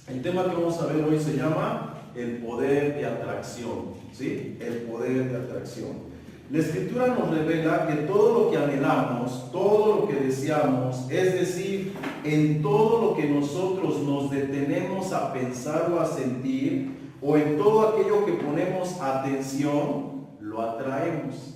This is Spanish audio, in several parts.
El tema que vamos a ver hoy se llama el poder de atracción, ¿sí? El poder de atracción. La Escritura nos revela que todo lo que anhelamos, todo lo que deseamos, es decir, en todo lo que nosotros nos detenemos a pensar o a sentir, o en todo aquello que ponemos atención, lo atraemos.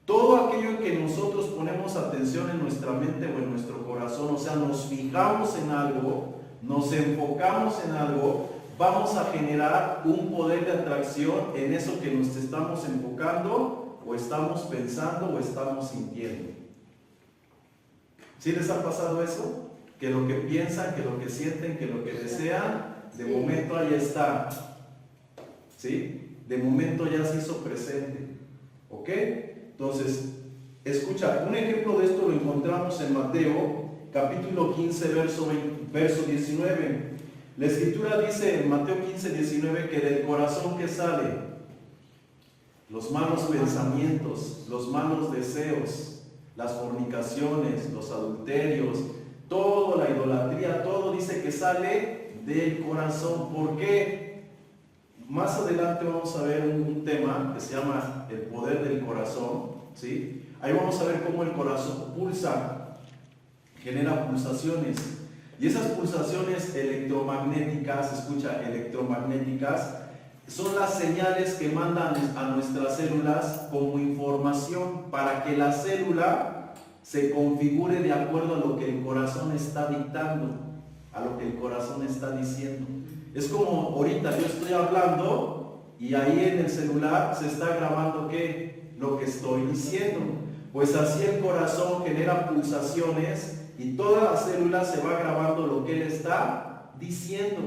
Todo aquello en que nosotros ponemos atención en nuestra mente o en nuestro corazón, o sea, nos fijamos en algo, nos enfocamos en algo, vamos a generar un poder de atracción en eso que nos estamos enfocando, o estamos pensando, o estamos sintiendo. ¿Sí les ha pasado eso? Que lo que piensan, que lo que sienten, que lo que desean, de momento ahí está. ¿Sí? De momento ya se hizo presente. ¿Ok? Entonces, escucha, un ejemplo de esto lo encontramos en Mateo, capítulo 15, verso 19. La Escritura dice en Mateo 15, 19 que del corazón que sale los malos pensamientos, los malos deseos, las fornicaciones, los adulterios, toda la idolatría, todo dice que sale del corazón. ¿Por qué? Más adelante vamos a ver un tema que se llama el poder del corazón, ¿sí? Ahí vamos a ver cómo el corazón pulsa, genera pulsaciones. Y esas pulsaciones electromagnéticas, escucha, electromagnéticas, son las señales que mandan a nuestras células como información para que la célula se configure de acuerdo a lo que el corazón está dictando, a lo que el corazón está diciendo. Es como ahorita yo estoy hablando y ahí en el celular se está grabando ¿qué? Lo que estoy diciendo. Pues así el corazón genera pulsaciones y toda la célula se va grabando lo que él está diciendo.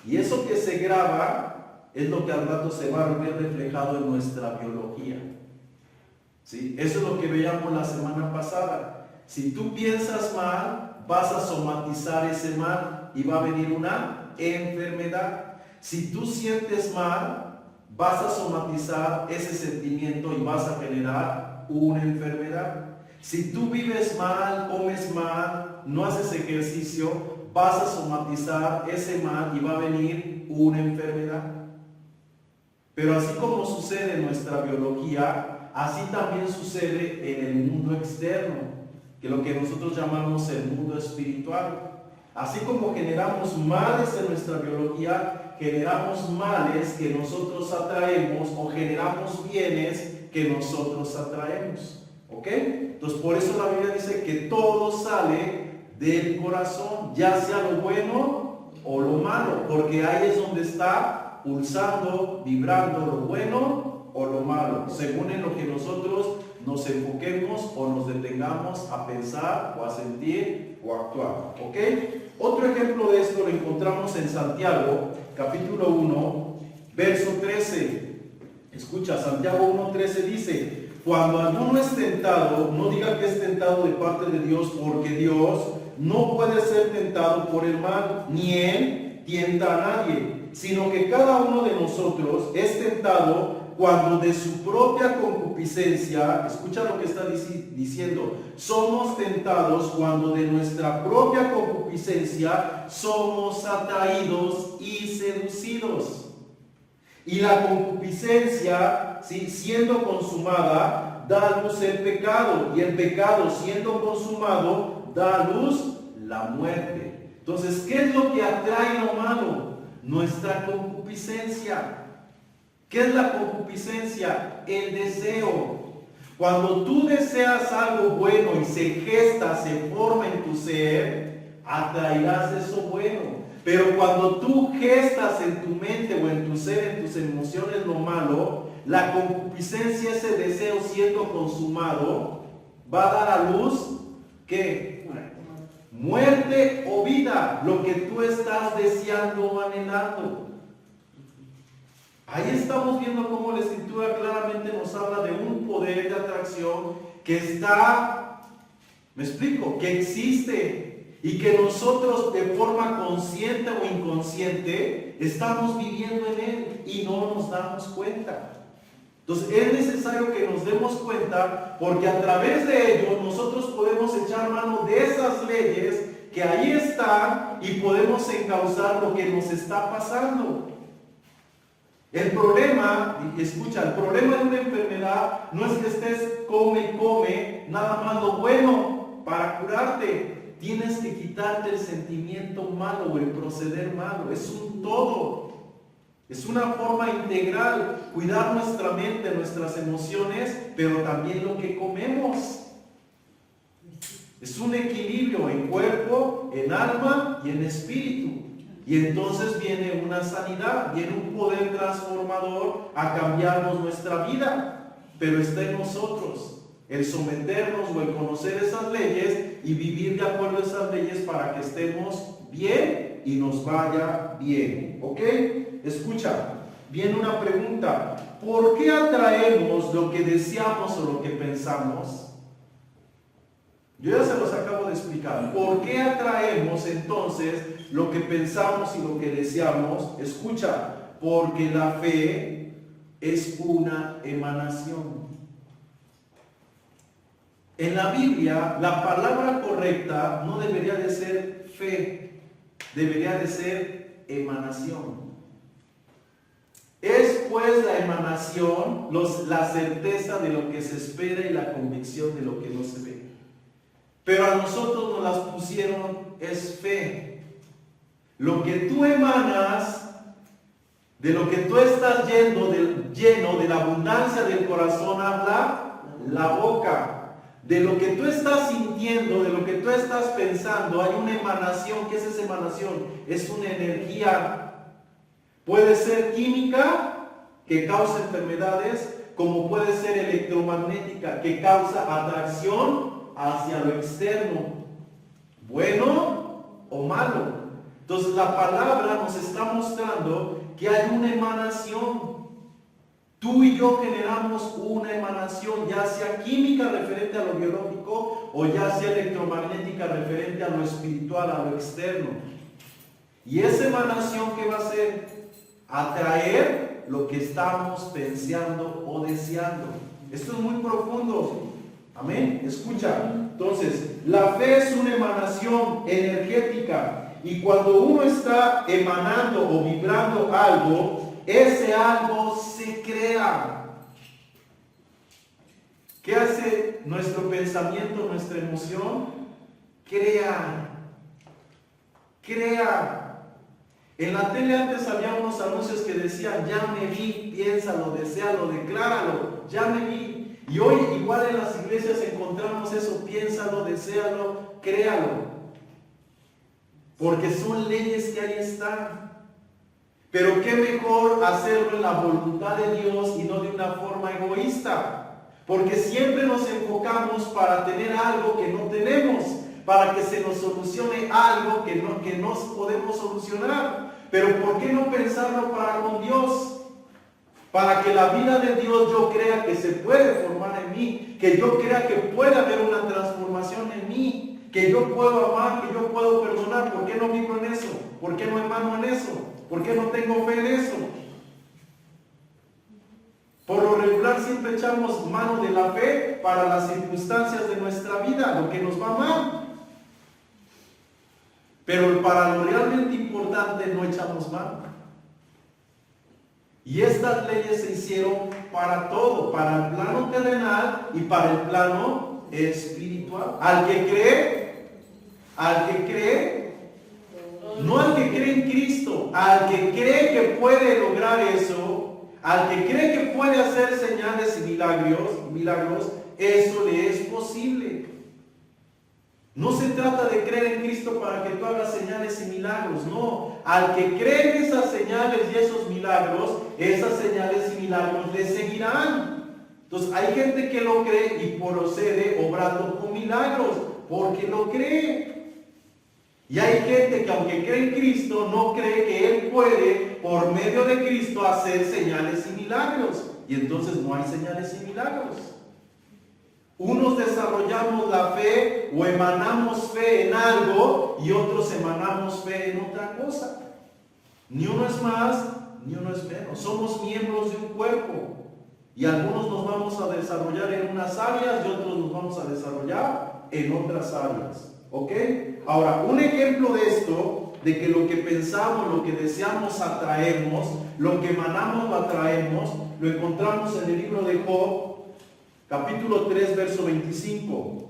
Y eso que se graba es lo que al rato se va a ver reflejado en nuestra biología. ¿Sí? Eso es lo que veíamos la semana pasada. Si tú piensas mal, vas a somatizar ese mal y va a venir una enfermedad. Si tú sientes mal, vas a somatizar ese sentimiento y vas a generar una enfermedad. Si tú vives mal, comes mal, no haces ejercicio, vas a somatizar ese mal y va a venir una enfermedad. Pero así como sucede en nuestra biología, así también sucede en el mundo externo, que es lo que nosotros llamamos el mundo espiritual. Así como generamos males en nuestra biología, generamos males que nosotros atraemos o generamos bienes que nosotros atraemos. ¿Ok? Entonces por eso la Biblia dice que todo sale del corazón, ya sea lo bueno o lo malo, porque ahí es donde está pulsando, vibrando lo bueno o lo malo, según en lo que nosotros nos enfoquemos o nos detengamos a pensar o a sentir o a actuar. ¿Ok? Otro ejemplo de esto lo encontramos en Santiago, capítulo 1, verso 13. Escucha, Santiago 1:13 dice: cuando alguno es tentado, no diga que es tentado de parte de Dios, porque Dios no puede ser tentado por el mal, ni él tienta a nadie, sino que cada uno de nosotros es tentado cuando de su propia concupiscencia, escucha lo que está diciendo, somos tentados cuando de nuestra propia concupiscencia somos atraídos y seducidos. Y la concupiscencia, ¿sí?, siendo consumada, da a luz el pecado, y el pecado, siendo consumado, da a luz la muerte. Entonces, ¿qué es lo que atrae lo malo? Nuestra concupiscencia. ¿Qué es la concupiscencia? El deseo. Cuando tú deseas algo bueno y se gesta, se forma en tu ser, atraerás eso bueno. Pero cuando tú gestas en tu mente o en tu ser, en tus emociones lo malo, la concupiscencia, ese deseo siendo consumado, va a dar a luz, ¿qué? Muerte o vida, lo que tú estás deseando o anhelando. Ahí estamos viendo cómo la Escritura claramente nos habla de un poder de atracción que está, me explico, que existe y que nosotros de forma consciente o inconsciente estamos viviendo en él y no nos damos cuenta. Entonces es necesario que nos demos cuenta, porque a través de ello nosotros podemos echar mano de esas leyes que ahí está y podemos encauzar lo que nos está pasando. El problema, escucha, el problema de una enfermedad no es que estés come y come nada más lo bueno para curarte. Tienes que quitarte el sentimiento malo o el proceder malo. Es un todo. Es una forma integral. Cuidar nuestra mente, nuestras emociones, pero también lo que comemos. Es un equilibrio en cuerpo, en alma y en espíritu. Y entonces viene una sanidad, viene un poder transformador a cambiarnos nuestra vida. Pero está en nosotros el someternos o el conocer esas leyes y vivir de acuerdo a esas leyes para que estemos bien y nos vaya bien. ¿Ok? Escucha, viene una pregunta. ¿Por qué atraemos lo que deseamos o lo que pensamos? Yo ya se los acabo de explicar. ¿Por qué atraemos entonces lo que pensamos y lo que deseamos? Escucha, porque la fe es una emanación. En la Biblia, la palabra correcta no debería de ser fe, debería de ser emanación. Es pues la emanación, la certeza de lo que se espera y la convicción de lo que no se ve. Pero a nosotros nos las pusieron es fe. Lo que tú emanas, de lo que tú estás lleno de la abundancia del corazón, habla la boca. De lo que tú estás sintiendo, de lo que tú estás pensando, hay una emanación. ¿Qué es esa emanación? Es una energía. Puede ser química, que causa enfermedades, como puede ser electromagnética, que causa atracción hacia lo externo, bueno o malo. Entonces la palabra nos está mostrando que hay una emanación. Tú y yo generamos una emanación, ya sea química referente a lo biológico o ya sea electromagnética referente a lo espiritual, a lo externo. Y esa emanación, ¿qué va a hacer? Atraer lo que estamos pensando o deseando. Esto es muy profundo. Amén. Escucha. Entonces, la fe es una emanación energética. Y cuando uno está emanando o vibrando algo, ese algo se crea. ¿Qué hace nuestro pensamiento, nuestra emoción? Crea. En la tele antes había unos anuncios que decían: ya me vi, piénsalo, deséalo, decláralo, ya me vi. Y hoy igual en las iglesias encontramos eso: piénsalo, deséalo, créalo. Porque son leyes que ahí están. Pero qué mejor hacerlo en la voluntad de Dios y no de una forma egoísta. Porque siempre nos enfocamos para tener algo que no tenemos, para que se nos solucione algo que no podemos solucionar. Pero ¿por qué no pensarlo para con Dios? Para que la vida de Dios yo crea que se puede formar en mí, que yo crea que puede haber una transformación en mí, que yo puedo amar, que yo puedo perdonar. ¿Por qué no vivo en eso? ¿Por qué no emano en eso? ¿Por qué no tengo fe en eso? Por lo regular siempre echamos mano de la fe para las circunstancias de nuestra vida, lo que nos va mal. Pero para lo realmente importante no echamos mano. Y estas leyes se hicieron para todo, para el plano terrenal y para el plano espiritual. Al que cree, no al que cree en Cristo, al que cree que puede lograr eso, al que cree que puede hacer señales y milagros, eso le es posible. No se trata de creer en Cristo para que tú hagas señales y milagros, no. Al que cree en esas señales y esos milagros, esas señales y milagros le seguirán. Entonces hay gente que lo cree y procede obrando con milagros, porque lo cree. Y hay gente que aunque cree en Cristo, no cree que Él puede, por medio de Cristo, hacer señales y milagros. Y entonces no hay señales y milagros. Unos desarrollamos la fe o emanamos fe en algo y otros emanamos fe en otra cosa. Ni uno es más, ni uno es menos. Somos miembros de un cuerpo y algunos nos vamos a desarrollar en unas áreas y otros nos vamos a desarrollar en otras áreas. ¿Ok? Ahora, un ejemplo de esto, de que lo que pensamos, lo que deseamos atraemos, lo que emanamos lo atraemos, lo encontramos en el libro de Job, capítulo 3, verso 25.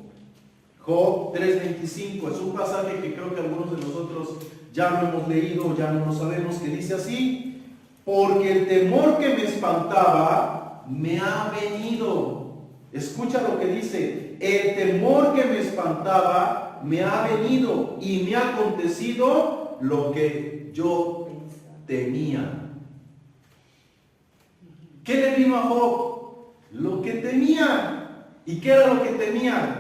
Job 3:25, es un pasaje que creo que algunos de nosotros ya lo hemos leído, ya no lo sabemos, que dice así: porque el temor que me espantaba me ha venido. Escucha lo que dice: el temor que me espantaba me ha venido y me ha acontecido lo que yo temía. ¿Qué le vino a Job? Lo que temía. ¿Y qué era lo que temía?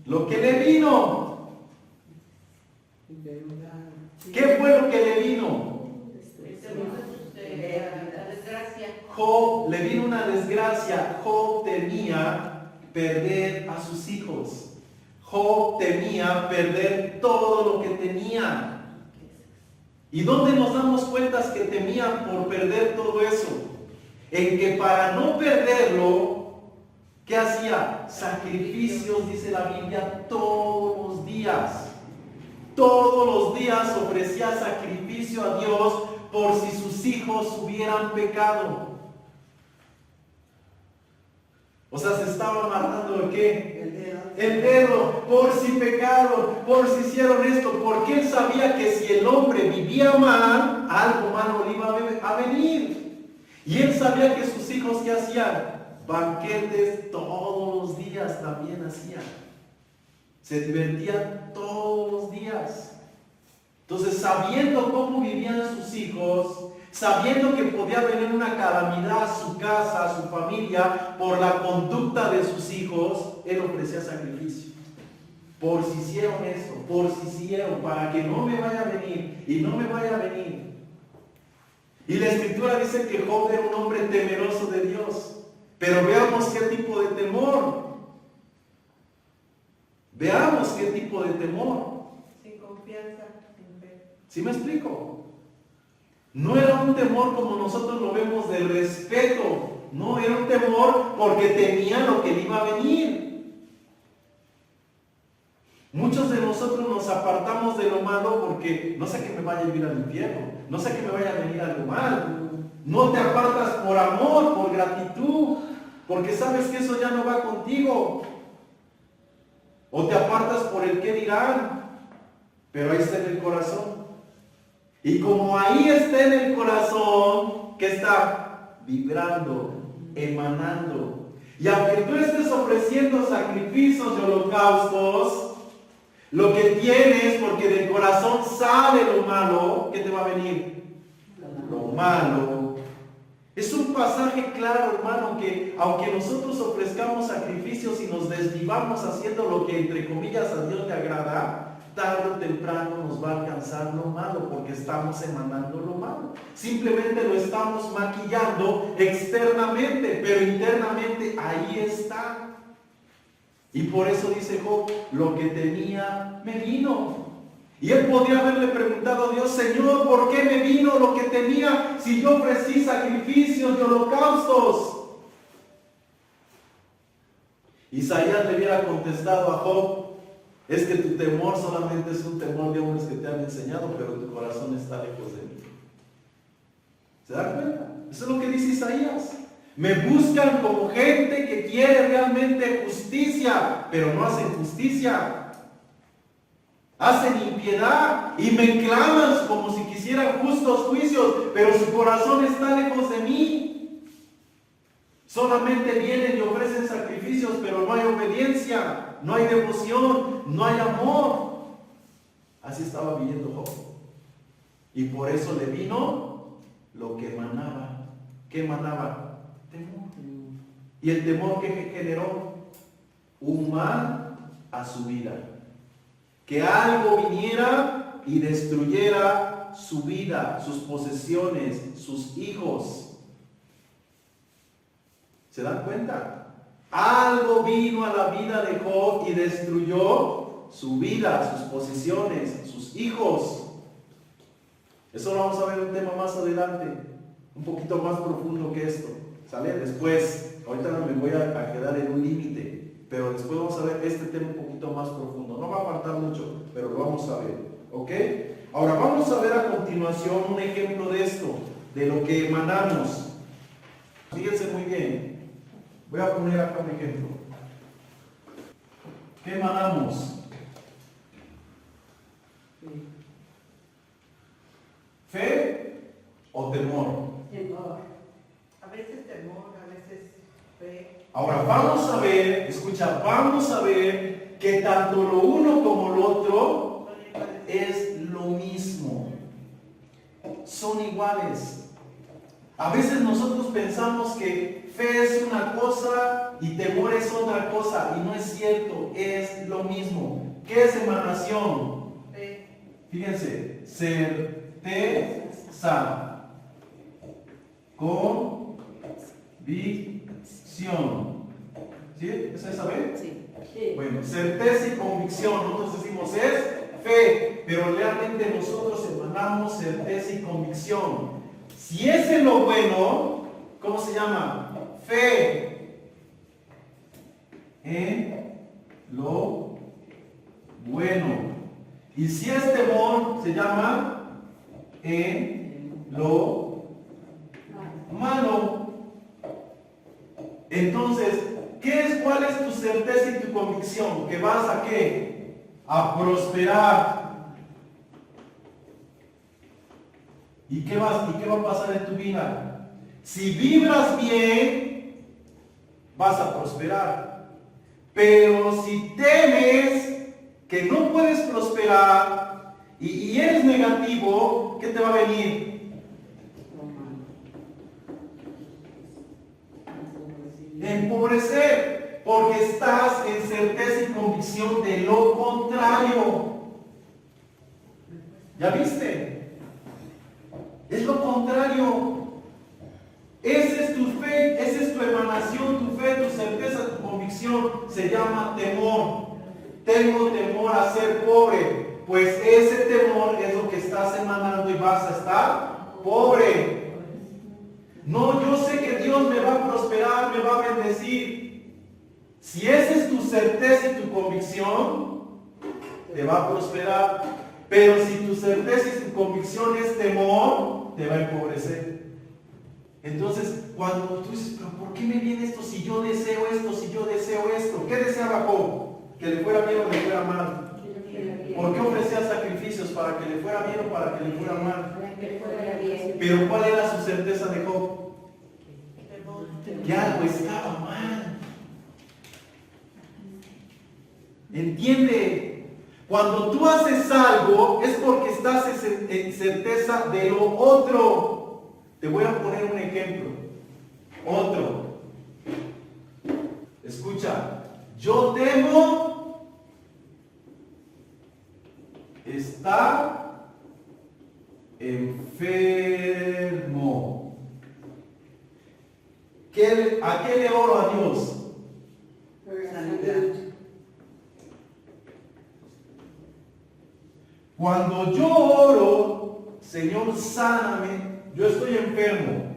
Lo que le vino. ¿Qué fue lo que le vino? Job, le vino una desgracia. Job temía perder a sus hijos. Job temía perder todo lo que tenía. ¿Y dónde nos damos cuenta que temían por perder todo eso? En que para no perderlo, ¿qué hacía? Sacrificios, dice la Biblia, todos los días. Todos los días ofrecía sacrificio a Dios por si sus hijos hubieran pecado. O sea, se estaba matando ¿de qué? El dedo, por si pecaron, por si hicieron esto, porque él sabía que si el hombre vivía mal, algo malo le iba a venir. Y él sabía que sus hijos, ¿qué hacían? Banquetes todos los días también hacían. Se divertían todos los días. Entonces, sabiendo cómo vivían sus hijos, sabiendo que podía venir una calamidad a su casa, a su familia, por la conducta de sus hijos, él ofrecía sacrificio. Por si hicieron esto, por si hicieron, para que no me vaya a venir y no me vaya a venir. Y la Escritura dice que Job era un hombre temeroso de Dios. Pero veamos qué tipo de temor. Veamos qué tipo de temor. Sin confianza, sin fe. ¿Sí me explico? No era un temor como nosotros lo vemos de respeto. No, era un temor porque temía lo que le iba a venir. Muchos de nosotros nos apartamos de lo malo porque no sé que me vaya a ir al infierno, no sé que me vaya a venir algo mal. No te apartas por amor, por gratitud, porque sabes que eso ya no va contigo. O te apartas por el qué dirán, pero ahí está en el corazón. Y como ahí está en el corazón, ¿qué está? Vibrando, emanando. Y aunque tú estés ofreciendo sacrificios y holocaustos, lo que tienes, porque del corazón sale lo malo, ¿qué te va a venir? Lo malo. Es un pasaje claro, hermano, que aunque nosotros ofrezcamos sacrificios y nos desvivamos haciendo lo que entre comillas a Dios le agrada, tarde o temprano nos va a alcanzar lo malo, porque estamos emanando lo malo. Simplemente lo estamos maquillando externamente, pero internamente ahí está. Y por eso dice Job, lo que tenía me vino. Y él podría haberle preguntado a Dios: Señor, ¿por qué me vino lo que tenía si yo ofrecí sacrificios y holocaustos? Isaías le hubiera contestado a Job: es que tu temor solamente es un temor de hombres que te han enseñado, pero tu corazón está lejos de mí. ¿Se dan cuenta? Eso es lo que dice Isaías. Me buscan como gente que quiere realmente justicia, pero no hacen justicia. Hacen impiedad y me claman como si quisieran justos juicios, pero su corazón está lejos de mí. Solamente vienen y ofrecen sacrificios, pero no hay obediencia, no hay devoción, no hay amor. Así estaba viviendo Job. Y por eso le vino lo que emanaba. ¿Qué emanaba? Temor. Y el temor que generó un mal a su vida. Que algo viniera y destruyera su vida, sus posesiones, sus hijos. ¿Se dan cuenta? Algo vino a la vida de Job y destruyó su vida, sus posesiones, sus hijos. Eso lo vamos a ver un tema más adelante, un poquito más profundo que esto. ¿Sale? Después, ahorita no me voy a quedar en un límite, pero después vamos a ver este tema un poquito poquito más profundo. No va a faltar mucho, pero lo vamos a ver. ¿Ok? Ahora vamos a ver a continuación un ejemplo de esto, de lo que emanamos. Fíjense muy bien. Voy a poner acá un ejemplo. ¿Qué emanamos? ¿Fe o temor? Temor. A veces temor, a veces fe. Ahora vamos a ver, escucha, vamos a ver que tanto lo uno como lo otro es lo mismo. Son iguales. A veces nosotros pensamos que fe es una cosa y temor es otra cosa, y no es cierto, es lo mismo. ¿Qué es emanación? Fe. Fíjense, certeza, convicción. ¿Sí? ¿Eso es saber? Sí. Bueno, certeza y convicción, nosotros decimos es fe, pero realmente nosotros emanamos certeza y convicción. Si es en lo bueno, ¿cómo se llama? Fe. En lo bueno. Y si es temor, se llama en lo malo. Entonces, ¿cuál es tu certeza y tu convicción? ¿Que vas a qué? A prosperar. ¿Y qué va a pasar en tu vida? Si vibras bien, vas a prosperar. Pero si temes que no puedes prosperar y eres negativo, ¿qué te va a venir? Empobrecer, porque estás en certeza y convicción de lo contrario. ¿Ya viste? Es lo contrario. Esa es tu fe, esa es tu emanación, tu fe, tu certeza, tu convicción. Se llama temor. Tengo temor a ser pobre. Pues ese temor es lo que estás emanando y vas a estar pobre. No, yo sé que Dios me va a prosperar, me va a bendecir. Si esa es tu certeza y tu convicción, te va a prosperar. Pero si tu certeza y tu convicción es temor, te va a empobrecer. Entonces, cuando tú dices, pero ¿por qué me viene esto si yo deseo esto, si yo deseo esto? ¿Qué deseaba Job? ¿Que le fuera bien o le fuera mal? ¿Por qué ofrecía sacrificios? ¿Para que le fuera bien o para que le fuera mal? Pero ¿cuál era su certeza de Job? Que algo estaba mal. ¿Entiende? Cuando tú haces algo es porque estás en certeza de lo otro. Te voy a poner un ejemplo. Otro. Escucha. Yo temo estar enfermo. ¿A qué le oro a Dios? Cuando yo oro, Señor, sáname, yo estoy enfermo.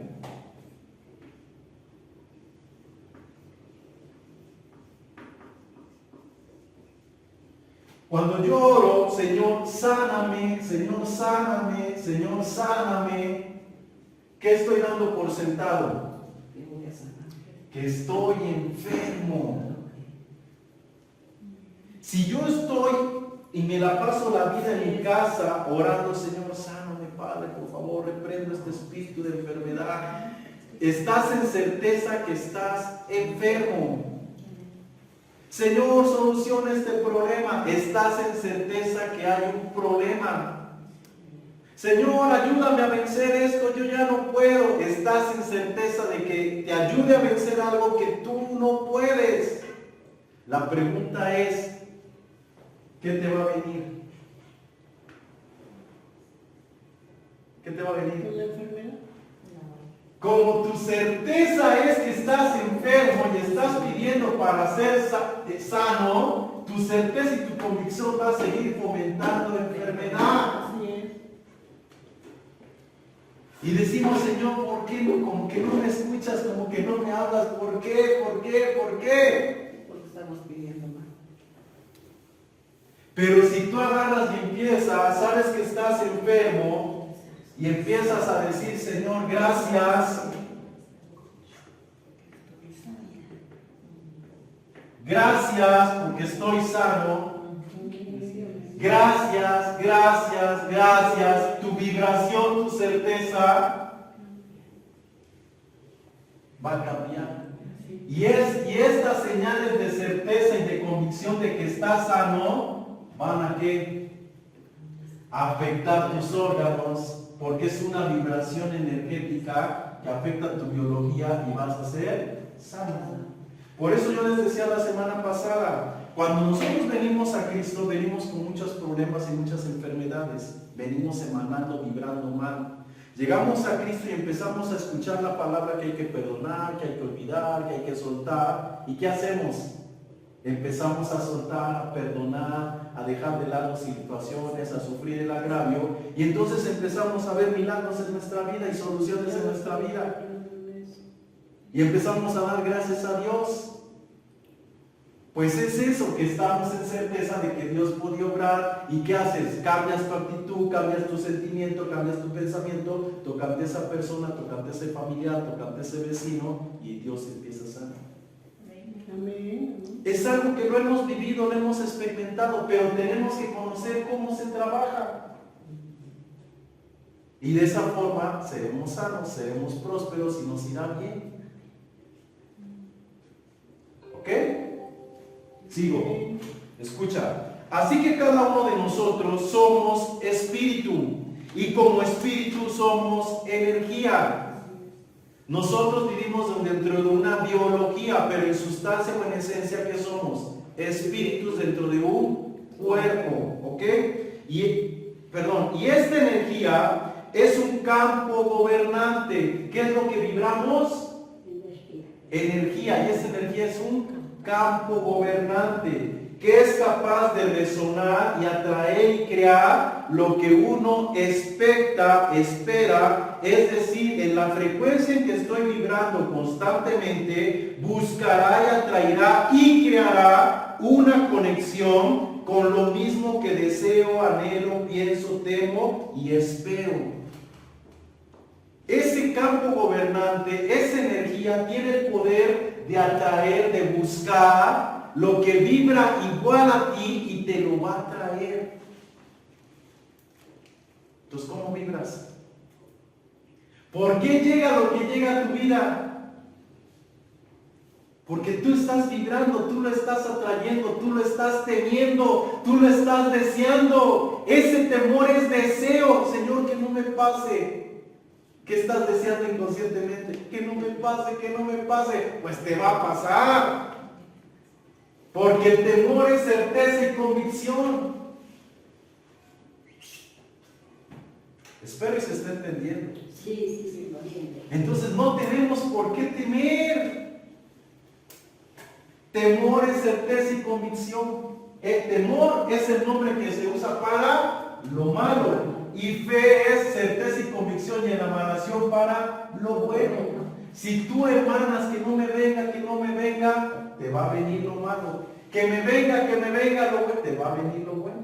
Cuando yo oro, Señor, sáname, Señor, sáname, Señor, sáname, ¿qué estoy dando por sentado? Que estoy enfermo. Si yo estoy y me la paso la vida en mi casa orando, Señor, sáname, Padre, por favor, reprendo este espíritu de enfermedad. Estás en certeza que estás enfermo. Señor, soluciona este problema. Estás en certeza que hay un problema. Señor, ayúdame a vencer esto, yo ya no puedo. Estás en certeza de que te ayude a vencer algo que tú no puedes. La pregunta es, ¿qué te va a venir? ¿Qué te va a venir? ¿La enfermedad? Como tu certeza es que estás enfermo y estás pidiendo para ser sano, tu certeza y tu convicción va a seguir fomentando la enfermedad. Así es. Y decimos, Señor, ¿por qué no? Como que no me escuchas, como que no me hablas. ¿Por qué? ¿Por qué? ¿Por qué? Porque estamos pidiendo más. Pero si tú agarras limpieza, sabes que estás enfermo y empiezas a decir, Señor, gracias. Gracias porque estoy sano. Gracias, gracias, gracias. Tu vibración, tu certeza va a cambiar. Y estas señales de certeza y de convicción de que estás sano van a ¿qué? A afectar tus órganos, porque es una vibración energética que afecta tu biología y vas a ser sano. Por eso yo les decía la semana pasada, cuando nosotros venimos a Cristo, venimos con muchos problemas y muchas enfermedades. Venimos emanando, vibrando mal. Llegamos a Cristo y empezamos a escuchar la palabra que hay que perdonar, que hay que olvidar, que hay que soltar. ¿Y qué hacemos? Empezamos a soltar, a perdonar, a dejar de lado situaciones, a sufrir el agravio. Y entonces empezamos a ver milagros en nuestra vida y soluciones en nuestra vida. Y empezamos a dar gracias a Dios. Pues es eso, que estamos en certeza de que Dios puede obrar. ¿Y qué haces? Cambias tu actitud, cambias tu sentimiento, cambias tu pensamiento, tocante a esa persona, tocante a ese familiar, tocante a ese vecino, y Dios empieza a sanar. Amén. Es algo que lo hemos vivido, lo hemos experimentado, pero tenemos que conocer cómo se trabaja. Y de esa forma seremos sanos, seremos prósperos y nos irá bien. ¿Ok? Sigo. Escucha. Así que cada uno de nosotros somos espíritu, y como espíritu somos energía. Nosotros vivimos dentro de una biología, pero en sustancia o en esencia, ¿qué somos? Espíritus dentro de un cuerpo, ¿ok? Y esta energía es un campo gobernante. ¿Qué es lo que vibramos? Energía. Y esa energía es un campo gobernante que es capaz de resonar y atraer y crear lo que uno espera, es decir, en la frecuencia en que estoy vibrando constantemente, buscará y atraerá y creará una conexión con lo mismo que deseo, anhelo, pienso, temo y espero. Ese campo gobernante, esa energía tiene el poder de atraer, de buscar lo que vibra igual a ti y te lo va a traer. Entonces, ¿cómo vibras? ¿Por qué llega lo que llega a tu vida? Porque tú estás vibrando, tú lo estás atrayendo, tú lo estás temiendo, tú lo estás deseando. Ese temor es deseo. Señor, que no me pase. ¿Qué estás deseando inconscientemente? Que no me pase, que no me pase. Pues te va a pasar. Porque el temor es certeza y convicción. Espero que se esté entendiendo. Sí, lo entiendo. Entonces no tenemos por qué temer. Temor es certeza y convicción. El temor es el nombre que se usa para lo malo. Y fe es certeza y convicción y emanación para lo bueno. Si tú emanas que no me venga, te va a venir lo malo. Que me venga lo bueno, te va a venir lo bueno.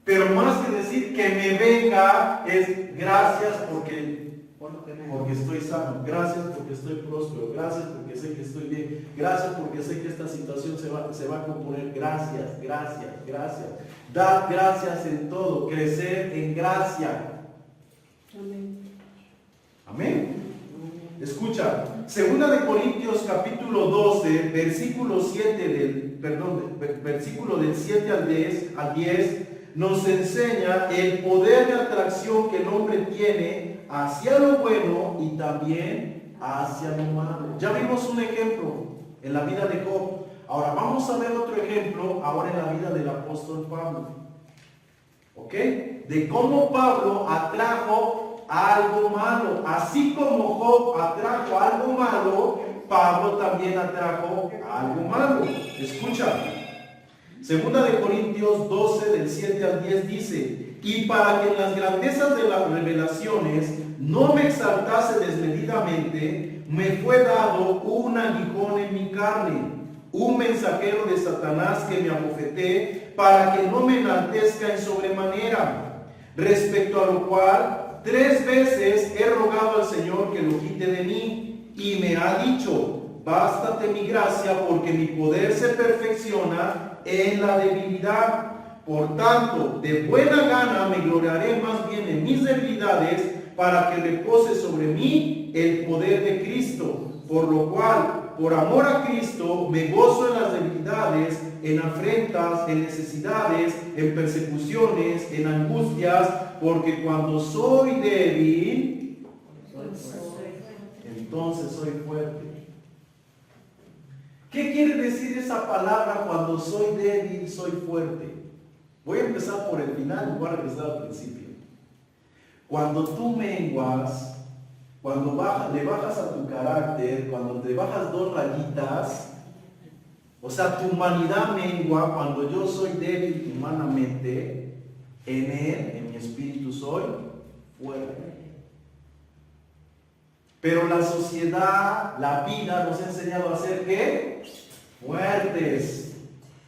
Pero más que decir que me venga, es gracias porque estoy sano, gracias porque estoy próspero, gracias porque sé que estoy bien, gracias porque sé que esta situación se va a componer, gracias. Dar gracias en todo, crecer en gracia. Amén. Escucha, 2 Corintios capítulo 12, versículo del 7 al 10, nos enseña el poder de atracción que el hombre tiene hacia lo bueno y también hacia lo malo. Ya vimos un ejemplo en la vida de Job. Ahora vamos a ver otro ejemplo ahora en la vida del apóstol Pablo. ¿Ok? De cómo Pablo atrajo algo malo. Así como Job atrajo algo malo, Pablo también atrajo algo malo. Escucha. 2 Corintios 12, del 7 al 10 dice: y para que en las grandezas de las revelaciones no me exaltase desmedidamente, me fue dado un aguijón en mi carne, un mensajero de Satanás que me abofeté para que no me enaltezca en sobremanera, respecto a lo cual 3 veces he rogado al Señor que lo quite de mí, y me ha dicho: bástate mi gracia, porque mi poder se perfecciona en la debilidad. Por tanto, de buena gana me gloriaré más bien en mis debilidades, para que repose sobre mí el poder de Cristo. Por lo cual, por amor a Cristo, me gozo en las debilidades, en afrentas, en necesidades, en persecuciones, en angustias, porque cuando soy débil, entonces soy fuerte. ¿Qué quiere decir esa palabra? Cuando soy débil, soy fuerte. Voy a empezar por el final y voy a regresar al principio. Cuando tú menguas, cuando le bajas a tu carácter, cuando te bajas 2 rayitas, o sea, tu humanidad mengua, cuando yo soy débil humanamente, en Él, en mi espíritu, soy fuerte. Pero la sociedad, la vida nos ha enseñado a ser ¿qué? Fuertes.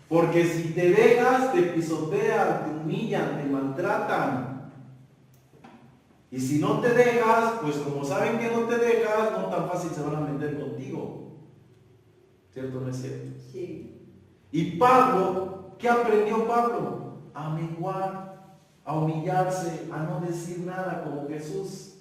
Porque si te dejas, te pisotean, te humillan, te maltratan. Y si no te dejas, pues como saben que no te dejas, no tan fácil se van a meter contigo. ¿Cierto o no es cierto? Sí. Y Pablo, ¿qué aprendió Pablo? A menguar, a humillarse, a no decir nada como Jesús.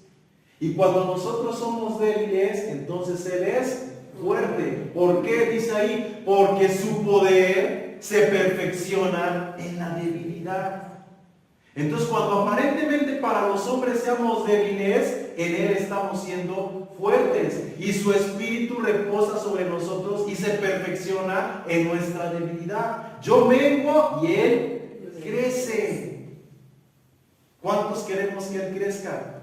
Y cuando nosotros somos débiles, entonces Él es fuerte. ¿Por qué? Dice ahí, porque su poder se perfecciona en la debilidad. Entonces, cuando aparentemente para los hombres seamos débiles, en Él estamos siendo fuertes. Y su espíritu reposa sobre nosotros y se perfecciona en nuestra debilidad. Yo menguo y Él crece. ¿Cuántos queremos que Él crezca?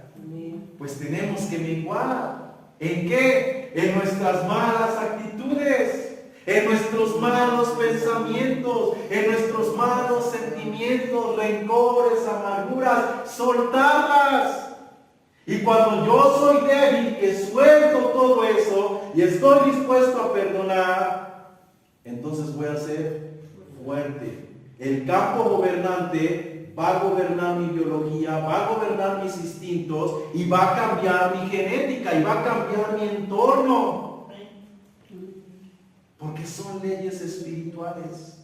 Pues tenemos que menguar. ¿En qué? En nuestras malas actitudes, en nuestros malos pensamientos, en nuestros malos sentimientos, rencores, amarguras, soltarlas. Y cuando yo soy débil, que suelto todo eso y estoy dispuesto a perdonar, entonces voy a ser fuerte. El campo gobernante va a gobernar mi biología, va a gobernar mis instintos y va a cambiar mi genética y va a cambiar mi entorno. Porque son leyes espirituales.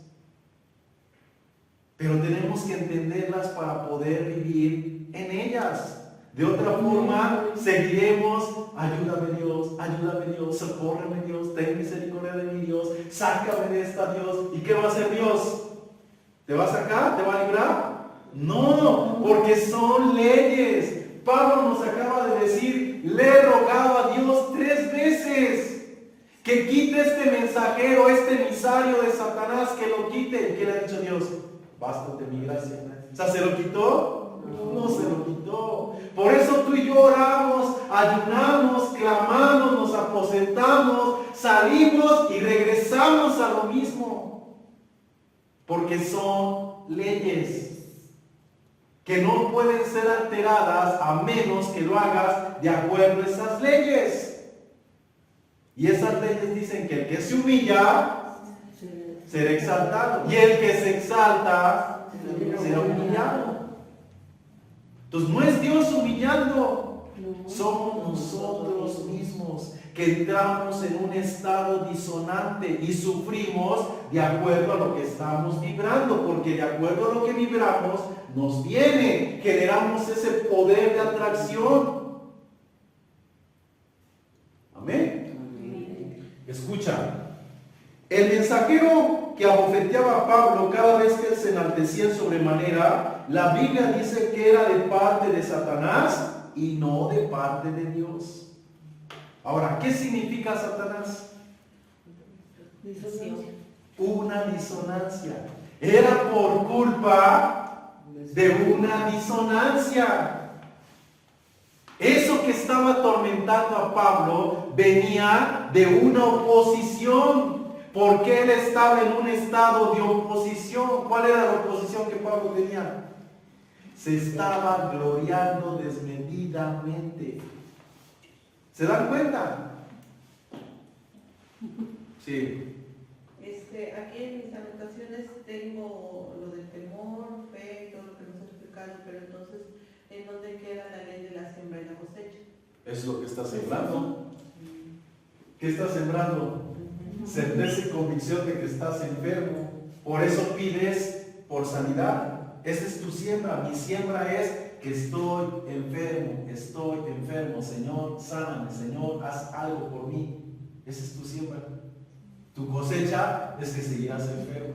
Pero tenemos que entenderlas para poder vivir en ellas. De otra forma, seguiremos: ayúdame Dios, socórreme Dios, ten misericordia de mí Dios, sácame de esta Dios. ¿Y qué va a hacer Dios? ¿Te va a sacar? ¿Te va a librar? No, porque son leyes. Pablo nos acaba de decir: le he rogado a Dios 3 veces que quite este mensajero, este emisario de Satanás, que lo quite. ¿Y qué le ha dicho Dios? Bástate mi gracia. O sea, ¿se lo quitó? No se lo quitó. Por eso tú y yo oramos, ayunamos, clamamos, nos aposentamos, salimos y regresamos a lo mismo. Porque son leyes que no pueden ser alteradas a menos que lo hagas de acuerdo a esas leyes. Y esas leyes dicen que el que se humilla será exaltado, y el que se exalta será humillado. Entonces no es Dios humillando, somos nosotros mismos que entramos en un estado disonante y sufrimos de acuerdo a lo que estamos vibrando, porque de acuerdo a lo que vibramos nos viene, generamos ese poder de atracción. Amén. Escucha, el mensajero que abofeteaba a Pablo cada vez que él se enaltecía en sobremanera, la Biblia dice que era de parte de Satanás y no de parte de Dios. Ahora, ¿qué significa Satanás? Una disonancia. Era por culpa de una disonancia. Eso que estaba atormentando a Pablo venía de una oposición, porque él estaba en un estado de oposición. ¿Cuál era la oposición que Pablo tenía? Se estaba gloriando desmedidamente. ¿Se dan cuenta? Sí. Es aquí en mis anotaciones tengo lo del temor, fe, todo lo que nos ha explicado, pero entonces, ¿en dónde queda la ley de la siembra y la cosecha? Es lo que estás sembrando. ¿Qué estás sembrando? Certeza y convicción de que estás enfermo. Por eso pides por sanidad. Esa es tu siembra. Mi siembra es que estoy enfermo. Señor, sáname. Señor, haz algo por mí. Esa es tu siembra. Tu cosecha es que seguirás enfermo.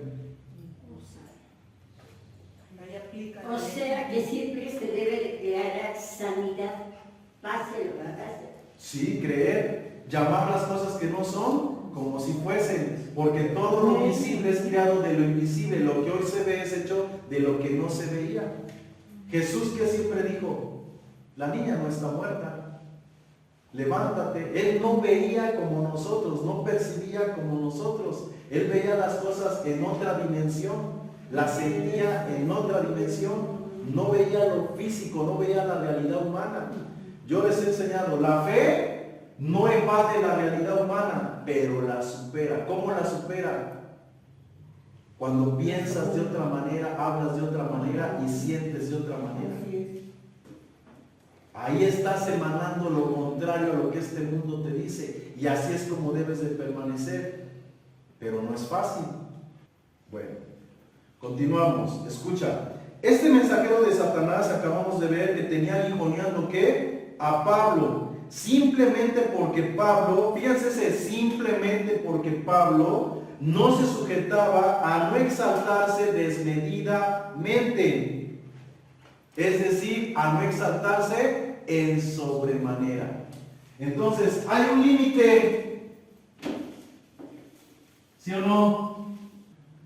Ahí aplica. O sea que siempre se debe de crear sanidad, pase lo que pase. Sí, creer, llamar las cosas que no son como si fuesen, porque todo lo visible es creado de lo invisible. Lo que hoy se ve es hecho de lo que no se veía. Jesús, que siempre dijo, la niña no está muerta, levántate. Él no veía como nosotros, no percibía como nosotros. Él veía las cosas en otra dimensión, las sentía en otra dimensión, no veía lo físico, no veía la realidad humana. Yo les he enseñado, la fe no evade la realidad humana, pero la supera. ¿Cómo la supera? Cuando piensas de otra manera, hablas de otra manera y sientes de otra manera. Ahí estás emanando lo contrario a lo que este mundo te dice, y así es como debes de permanecer, pero no es fácil. Bueno, continuamos. Escucha, este mensajero de Satanás acabamos de ver que tenía aguijoneando ¿qué? A Pablo, simplemente porque Pablo, fíjense, simplemente porque Pablo no se sujetaba a no exaltarse desmedidamente, es decir, a no exaltarse en sobremanera. Entonces, hay un límite, ¿sí o no?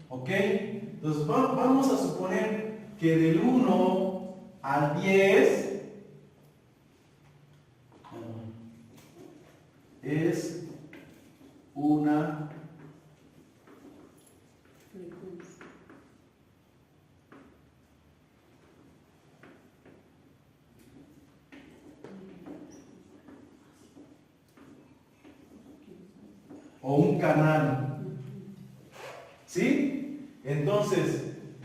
¿Ok? Entonces, vamos a suponer que del 1 al 10 es una o un canal. ¿Sí? Entonces,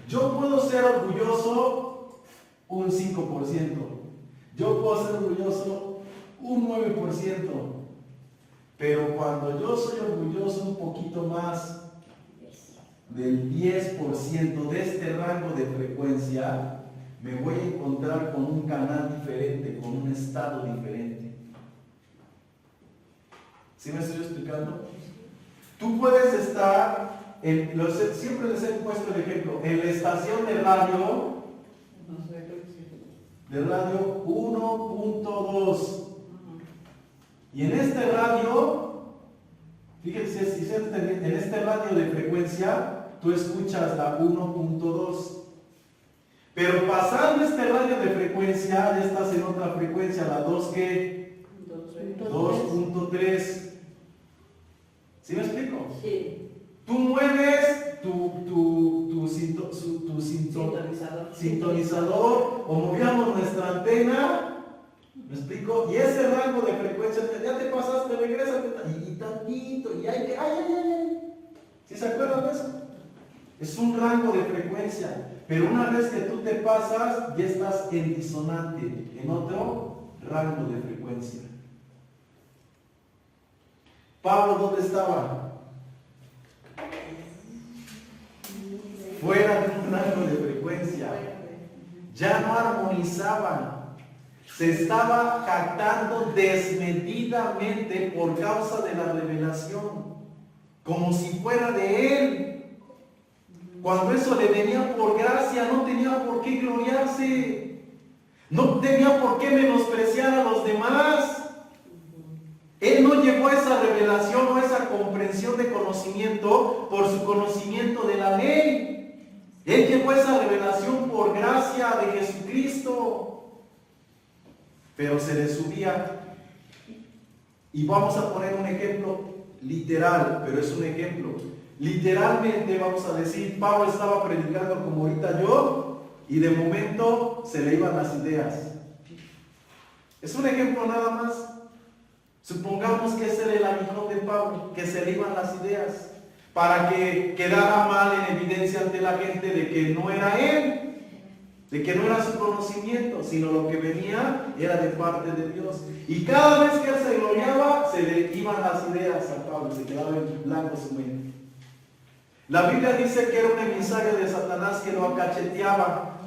yo puedo ser orgulloso un 5%. Yo puedo ser orgulloso un 9%. Pero cuando yo soy orgulloso un poquito más del 10% de este rango de frecuencia, me voy a encontrar con un canal diferente, con un estado diferente. ¿Sí me estoy explicando? Tú puedes estar, siempre les he puesto el ejemplo, en la estación de radio 1.2. Y en este radio, fíjense, si en este radio de frecuencia, tú escuchas la 1.2. Pero pasando este radio de frecuencia, ya estás en otra frecuencia, la 2 ¿qué? 2.3. ¿Sí me explico? Sí. Tú mueves tu sintonizador o movíamos nuestra antena, ¿me explico? Y ese rango de frecuencia, ya te pasaste, regresa y tantito, y hay que, ay. ¿Sí se acuerdan de eso? Es un rango de frecuencia, pero una vez que tú te pasas, ya estás en disonante, en otro rango de frecuencia. Pablo, ¿dónde estaba? Fuera de un rango de frecuencia. Ya no armonizaban. Se estaba jactando desmedidamente por causa de la revelación, como si fuera de él. Cuando eso le venía por gracia, no tenía por qué gloriarse, no tenía por qué menospreciar a los demás. Él no llegó a esa revelación o a esa comprensión de conocimiento por su conocimiento de la ley. Él llegó a esa revelación por gracia de Jesucristo. Pero se le subía. Y vamos a poner un ejemplo literal, pero es un ejemplo. Literalmente vamos a decir, Pablo estaba predicando como ahorita yo, y de momento se le iban las ideas. Es un ejemplo nada más. Supongamos que ese era el aguijón de Pablo, que se le iban las ideas. para que quedara mal en evidencia ante la gente de que no era él, de que no era su conocimiento, sino lo que venía era de parte de Dios. Y cada vez que él se gloriaba, se le iban las ideas a Pablo, se quedaba en blanco su mente. La Biblia dice que era un emisario de Satanás que lo acacheteaba.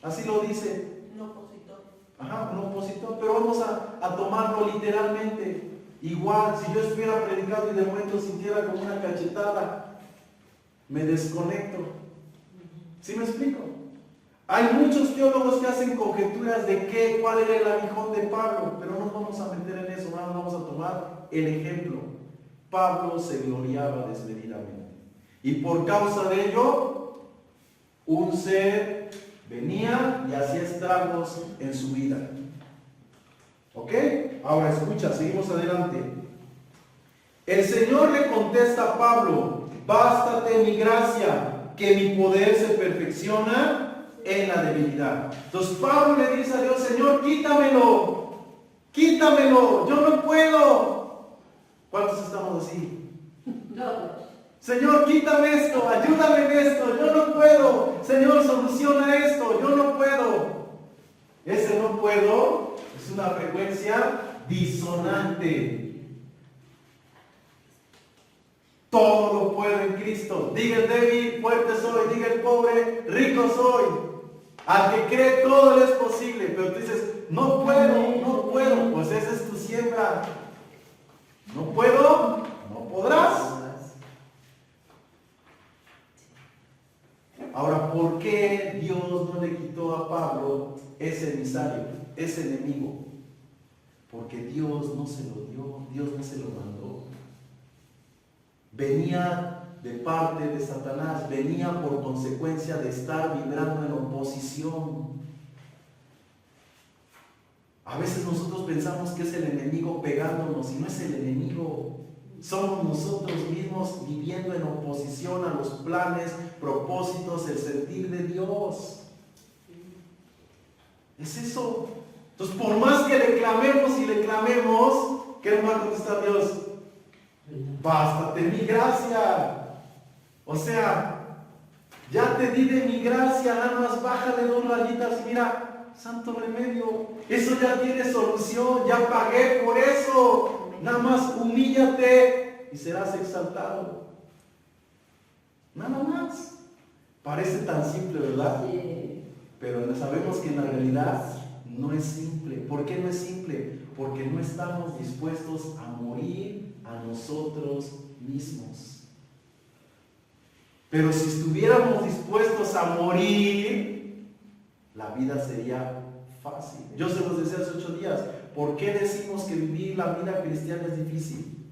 Así lo dice. Un opositor. Ajá, un opositor, pero vamos a tomarlo literalmente. Igual, si yo estuviera predicando y de momento sintiera como una cachetada, me desconecto. ¿Sí me explico? Hay muchos teólogos que hacen conjeturas de cuál era el aguijón de Pablo, pero no nos vamos a meter en eso, ahora vamos a tomar el ejemplo. Pablo se gloriaba desmedidamente. Y por causa de ello, un ser venía y hacía estragos en su vida. ¿Ok? Ahora escucha, seguimos adelante. El Señor le contesta a Pablo: bástate mi gracia, que mi poder se perfecciona en la debilidad. Entonces Pablo le dice a Dios: Señor, quítamelo, quítamelo, yo no puedo. ¿Cuántos estamos así? Todos. Señor, quítame esto, ayúdame en esto, yo no puedo. Señor, soluciona esto, yo no puedo. Ese no puedo es una frecuencia disonante. Todo lo puedo en Cristo. Diga el débil, fuerte soy. Diga el pobre, rico soy. Al que cree todo le es posible. Pero tú dices: no puedo, no puedo. Pues esa es tu siembra. No puedo, no podrás. Ahora, ¿por qué Dios no le quitó a Pablo ese emisario, ese enemigo? Porque Dios no se lo dio, Dios no se lo mandó. Venía de parte de Satanás, venía por consecuencia de estar vibrando en oposición. A veces nosotros pensamos que es el enemigo pegándonos, y no es el enemigo. Somos nosotros mismos viviendo en oposición a los planes, propósitos, el sentir de Dios. Es eso. Entonces, por más que le clamemos y le clamemos, ¿qué nos va a contestar Dios? Bástate mi gracia. O sea, ya te di de mi gracia, nada más bájale 2 rayitas y mira, santo remedio. Eso ya tiene solución, ya pagué por eso. Nada más humíllate y serás exaltado. Nada más. Parece tan simple, ¿verdad? Sí. Pero sabemos que en la realidad no es simple. ¿Por qué no es simple? Porque no estamos dispuestos a morir a nosotros mismos. Pero si estuviéramos dispuestos a morir, la vida sería fácil. Yo se los decía hace 8 días. ¿Por qué decimos que vivir la vida cristiana es difícil?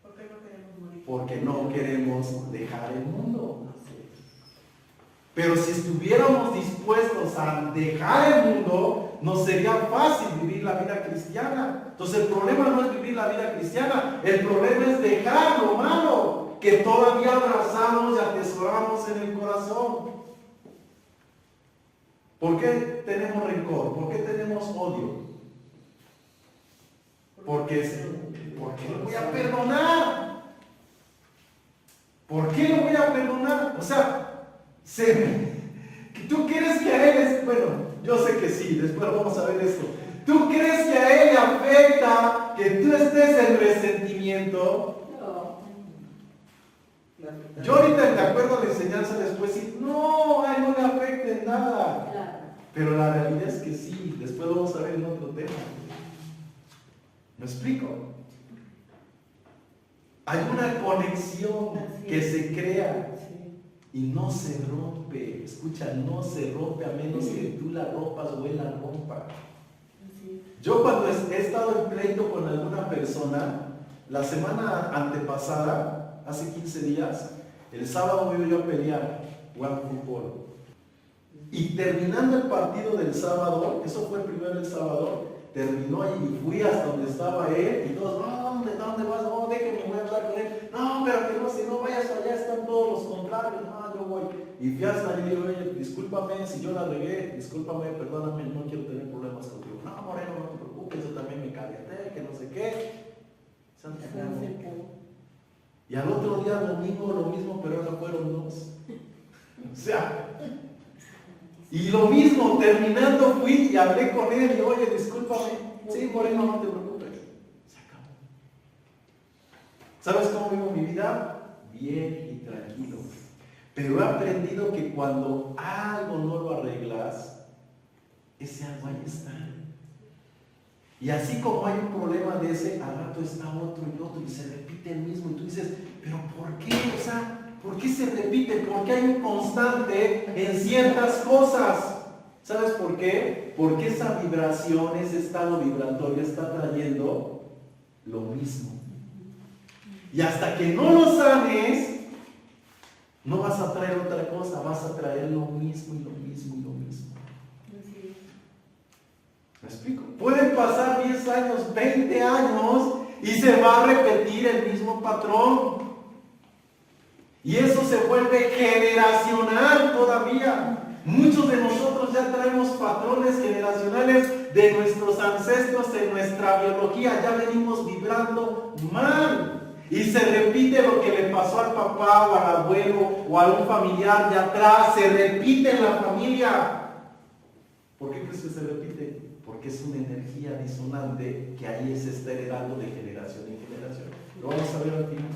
¿Por qué no queremos morir? Porque no queremos dejar el mundo. Pero si estuviéramos dispuestos a dejar el mundo, nos sería fácil vivir la vida cristiana. Entonces el problema no es vivir la vida cristiana, el problema es dejar lo malo que todavía abrazamos y atesoramos en el corazón. ¿Por qué tenemos rencor? ¿Por qué tenemos odio? Porque lo voy a perdonar. ¿Por qué lo voy a perdonar? O sea, ¿tú crees que a él es, bueno, yo sé que sí, después vamos a ver esto. ¿Tú crees que a él le afecta que tú estés en resentimiento? No. Yo ahorita, de acuerdo a la enseñanza, después sí, no, a él no le afecta en nada. Claro. Pero la realidad es que sí, después vamos a ver en otro tema. ¿Me explico? Hay una conexión que se crea y no se rompe. Escucha, no se rompe a menos que tú la rompas o él la rompa. Yo cuando he estado en pleito con alguna persona, la semana antepasada, hace 15 días, el sábado me iba yo a pelear, jugando fútbol. Y terminando el partido del sábado, eso fue primero el sábado, terminó y fui hasta donde estaba él, y todos: no, ¿dónde vas? No, déjeme, voy a hablar con él. No, pero que no, si no vayas allá, están todos los contrarios. No, yo voy. Y fui hasta allí y digo: oye, discúlpame si yo la regué, discúlpame, perdóname, no quiero tener problemas contigo. No, Moreno, no te preocupes, yo también me calenté, que no sé qué. Y al otro día domingo lo mismo, pero ahora fueron 2. O sea, y lo mismo, terminando fui y hablé con él y oye, discúlpame. Sí, Moreno, no te preocupes. Se acabó. ¿Sabes cómo vivo mi vida? Bien y tranquilo. Pero he aprendido que cuando algo no lo arreglas, ese algo ahí está. Y así como hay un problema de ese, al rato está otro y otro y se repite el mismo. Y tú dices, ¿pero por qué? O sea, ¿por qué se repite? ¿Por qué hay un constante en ciertas cosas? ¿Sabes por qué? Porque esa vibración, ese estado vibratorio está trayendo lo mismo. Y hasta que no lo sanes, no vas a traer otra cosa, vas a traer lo mismo y lo mismo y lo mismo. ¿Me explico? Pueden pasar 10 años, 20 años y se va a repetir el mismo patrón. Y eso se vuelve generacional todavía. Muchos de nosotros ya traemos patrones generacionales de nuestros ancestros en nuestra biología. Ya venimos vibrando mal. Y se repite lo que le pasó al papá o al abuelo o a un familiar de atrás. Se repite en la familia. ¿Por qué crees que se repite? Porque es una energía disonante que ahí se está heredando de generación en generación. Lo vamos a ver al final.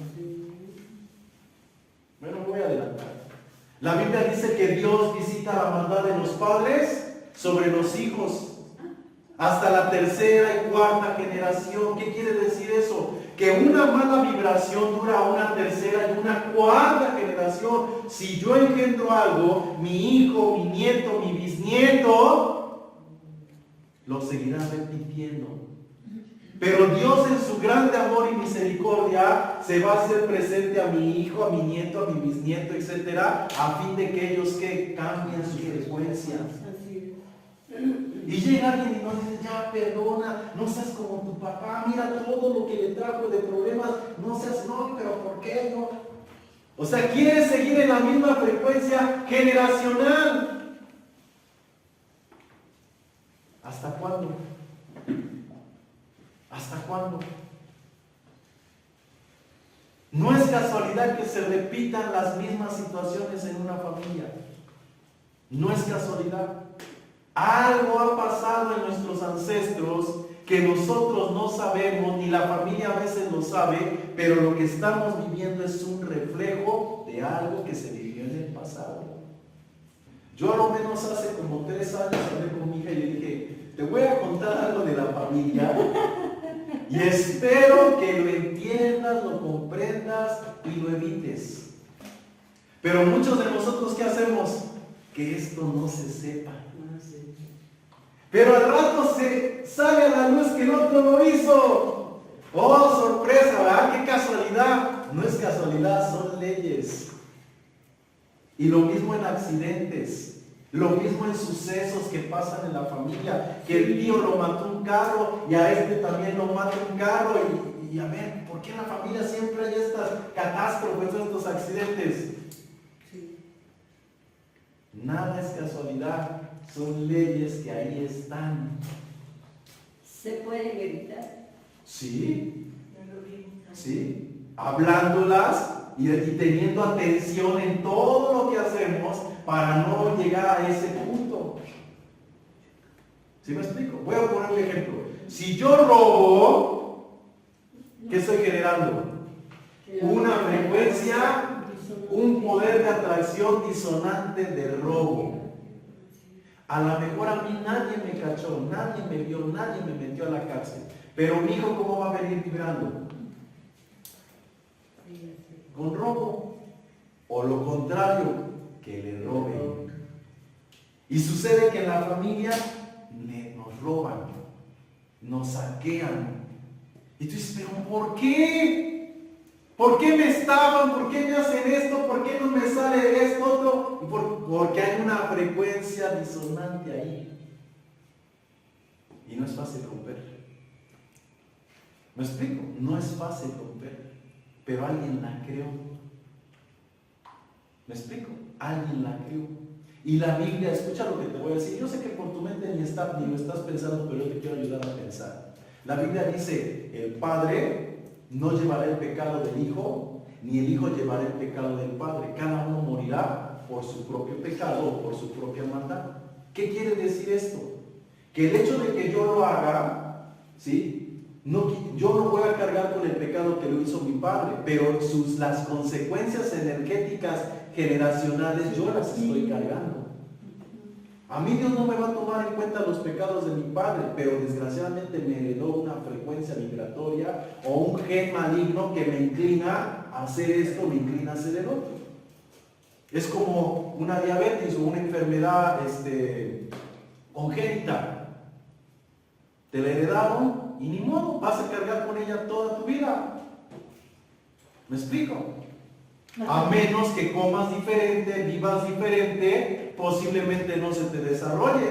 Bueno, me voy a adelantar. La Biblia dice que Dios visita la maldad de los padres sobre los hijos hasta la tercera y cuarta generación. ¿Qué quiere decir eso? Que una mala vibración dura una tercera y una cuarta generación. Si yo engendro algo, mi hijo, mi nieto, mi bisnieto lo seguirá repitiendo. Pero Dios en su grande amor y misericordia se va a hacer presente a mi hijo, a mi nieto, a mi bisnieto, etcétera, a fin de que ellos que cambien su frecuencia. Y llega alguien y nos dice, ya perdona, no seas como tu papá, mira todo lo que le trajo de problemas, no seas, no, pero ¿por qué no? O sea, quiere seguir en la misma frecuencia generacional. ¿Hasta cuándo? ¿Hasta cuándo? No es casualidad que se repitan las mismas situaciones en una familia. No es casualidad. Algo ha pasado en nuestros ancestros que nosotros no sabemos, ni la familia a veces lo sabe, pero lo que estamos viviendo es un reflejo de algo que se vivió en el pasado. Yo a lo menos hace como 3 años hablé con mi hija y le dije, te voy a contar algo de la familia y espero que lo entiendas, lo comprendas y lo evites. Pero muchos de nosotros, ¿qué hacemos? Que esto no se sepa. Pero al rato se sale a la luz que el otro lo hizo. ¡Oh, sorpresa! ¿Verdad? ¡Qué casualidad! No es casualidad, son leyes. Y lo mismo en accidentes. Lo mismo en sucesos que pasan en la familia. Que el tío lo mató un carro y a este también lo mata un carro. Y a ver, ¿por qué en la familia siempre hay estas catástrofes, estos accidentes? Nada es casualidad. Son leyes que ahí están. ¿Se pueden evitar? Sí. Sí. Hablándolas y teniendo atención en todo lo que hacemos para no llegar a ese punto. ¿Sí me explico? Voy a poner un ejemplo. Si yo robo, ¿qué estoy generando? Una frecuencia, un poder de atracción disonante de robo. A lo mejor a mí nadie me cachó, nadie me vio, nadie me metió a la cárcel. Pero mi hijo, ¿cómo va a venir vibrando? Con robo. O lo contrario, que le roben. Y sucede que en la familia nos roban, nos saquean. Y tú dices, ¿pero por qué? ¿Por qué me estaban? ¿Por qué me hacen esto? ¿Por qué no me sale esto otro? Porque hay una frecuencia disonante ahí. Y no es fácil romper. ¿Me explico? No es fácil romper. Pero alguien la creó. ¿Me explico? Alguien la creó. Y la Biblia, escucha lo que te voy a decir. Yo sé que por tu mente ni lo estás pensando, pero yo te quiero ayudar a pensar. La Biblia dice, el Padre no llevará el pecado del Hijo, ni el Hijo llevará el pecado del Padre. Cada uno morirá por su propio pecado o por su propia maldad. ¿Qué quiere decir esto? Que el hecho de que yo lo haga, ¿sí? Yo no voy a cargar con el pecado que lo hizo mi padre, pero las consecuencias energéticas generacionales yo las estoy cargando. A mí Dios no me va a tomar en cuenta los pecados de mi padre, pero desgraciadamente me heredó una frecuencia migratoria o un gen maligno que me inclina a hacer esto, me inclina a hacer el otro. Es como una diabetes o una enfermedad congénita. Te la heredaron y ni modo, vas a cargar con ella toda tu vida. ¿Me explico? A menos que comas diferente, vivas diferente, posiblemente no se te desarrolle.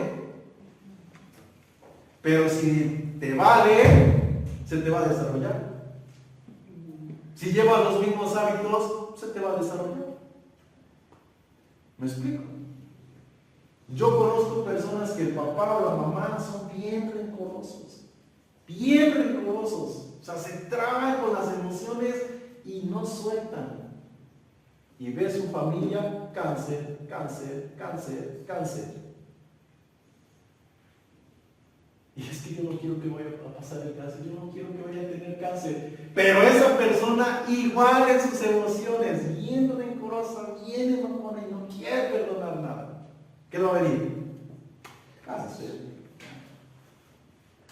Pero si te vale, se te va a desarrollar. Si llevas los mismos hábitos, se te va a desarrollar. ¿Me explico? Yo conozco personas que el papá o la mamá son bien rencorosos. Bien rencorosos. O sea, se traban con las emociones y no sueltan. Y ve su familia, cáncer, cáncer, cáncer, cáncer. Y es que yo no quiero que vaya a pasar el cáncer, yo no quiero que vaya a tener cáncer. Pero esa persona igual en sus emociones, bien rencorosa, bien enojona y no quiere perdonar nada. ¿Qué va a venir? Cáncer.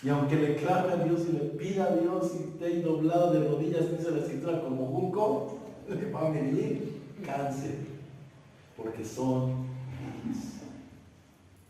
Y aunque le clame a Dios y le pida a Dios y esté doblado de rodillas, dice la escritura, como junco, le va a venir cáncer, porque son niños.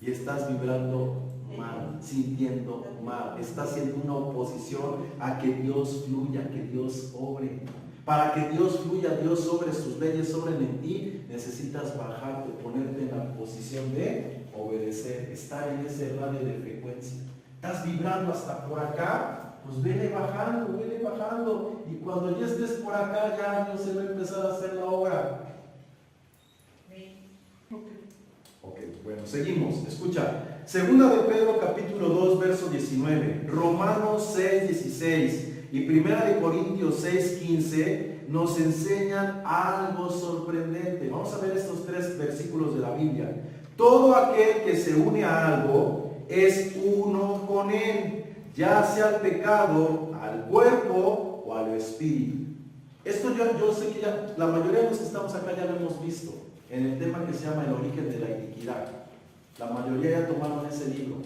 Y estás vibrando mal, sintiendo mal, estás haciendo una oposición a que Dios fluya, que Dios obre. Para que Dios fluya, Dios sobre sus leyes, sobren en ti, necesitas bajarte, ponerte en la posición de obedecer, estar en ese radio de frecuencia. Estás vibrando hasta por acá, pues vele bajando, y cuando ya estés por acá, ya Dios se va a empezar a hacer la obra. Ok, bueno, seguimos, escucha. Segunda de Pedro capítulo 2, verso 19, Romanos 6, 16 y Primera de Corintios 6, 15 nos enseñan algo sorprendente. Vamos a ver estos tres versículos de la Biblia. Todo aquel que se une a algo es uno con él, ya sea al pecado, al cuerpo o al espíritu. Esto yo sé que ya la mayoría de los que estamos acá ya lo hemos visto en el tema que se llama el origen de la iniquidad. La mayoría ya tomaron ese libro.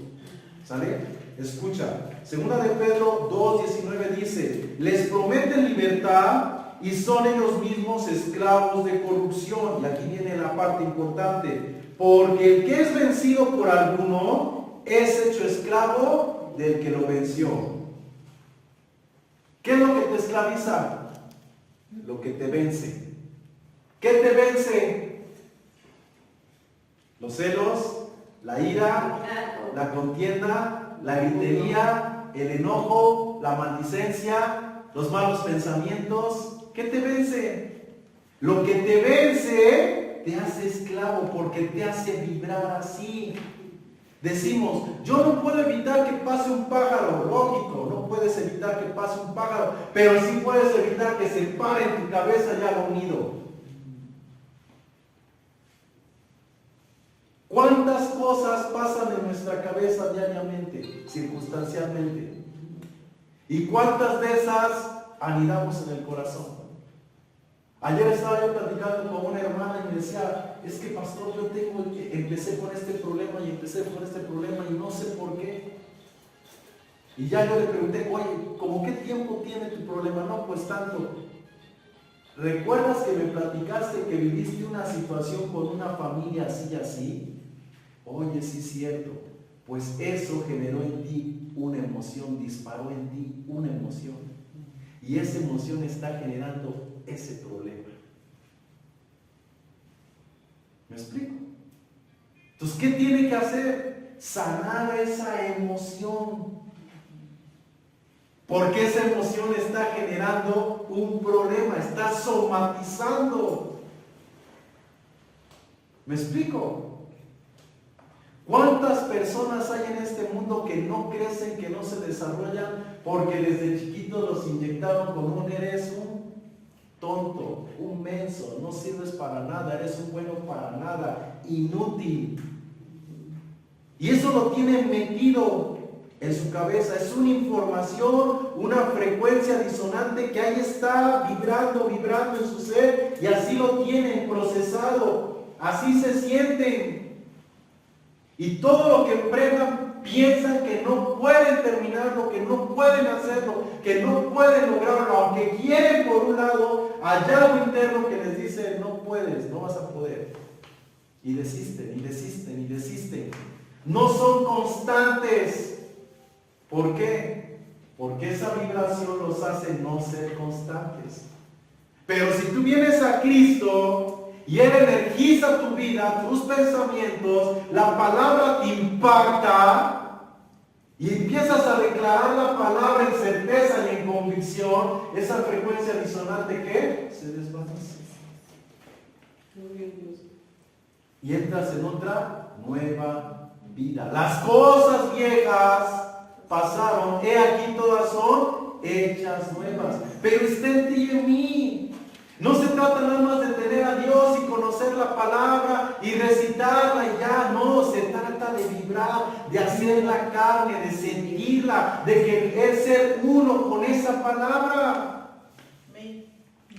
¿Sale? Escucha, segunda de Pedro 2:19 dice, les prometen libertad y son ellos mismos esclavos de corrupción. Y aquí viene la parte importante, porque el que es vencido por alguno es hecho esclavo del que lo venció. ¿Qué es lo que te esclaviza? Lo que te vence. ¿Qué te vence? Los celos, la ira, la contienda, la gritería, el enojo, la maldicencia, los malos pensamientos. ¿Qué te vence? Lo que te vence te hace esclavo porque te hace vibrar así. Decimos, yo no puedo evitar que pase un pájaro, lógico, no puedes evitar que pase un pájaro, pero sí puedes evitar que se pare en tu cabeza ya lo unido. ¿Cuántas cosas pasan en nuestra cabeza diariamente, circunstancialmente? ¿Y cuántas de esas anidamos en el corazón? Ayer estaba yo platicando con una hermana y me decía, es que pastor, empecé con este problema y empecé con este problema y no sé por qué. Y ya yo le pregunté, oye, ¿cómo qué tiempo tiene tu problema? No, pues tanto. ¿Recuerdas que me platicaste que viviste una situación con una familia así y así? Oye, sí es cierto. Pues eso generó en ti una emoción, disparó en ti una emoción. Y esa emoción está generando ese problema. ¿Me explico? Entonces, ¿qué tiene que hacer? Sanar esa emoción. Porque esa emoción está generando un problema, está somatizando. ¿Me explico? ¿Cuántas personas hay en este mundo que no crecen, que no se desarrollan porque desde chiquitos los inyectaron con un eres un tonto, un menso, no sirves para nada, eres un bueno para nada, inútil. Y eso lo tienen metido en su cabeza, es una información, una frecuencia disonante que ahí está vibrando en su ser, y así lo tienen procesado, así se sienten. Y todo lo que emprendan piensan que no pueden terminarlo, que no pueden hacerlo, que no pueden lograrlo, aunque quieren por un lado, hay algo interno que les dice, no puedes, no vas a poder. Y desisten, y desisten, y desisten. No son constantes. ¿Por qué? Porque esa vibración los hace no ser constantes. Pero si tú vienes a Cristo y Él energiza tu vida, tus pensamientos, la palabra te impacta y empiezas a declarar la palabra en certeza y en convicción, esa frecuencia disonante que se desvanece. Y entras en otra nueva vida. Las cosas viejas pasaron, he aquí todas son hechas nuevas, pero está en ti y en mí. No se trata nada más de tener a Dios y conocer la palabra y recitarla y ya, no, se trata de vibrar, de hacer la carne, de sentirla, de querer ser uno con esa palabra.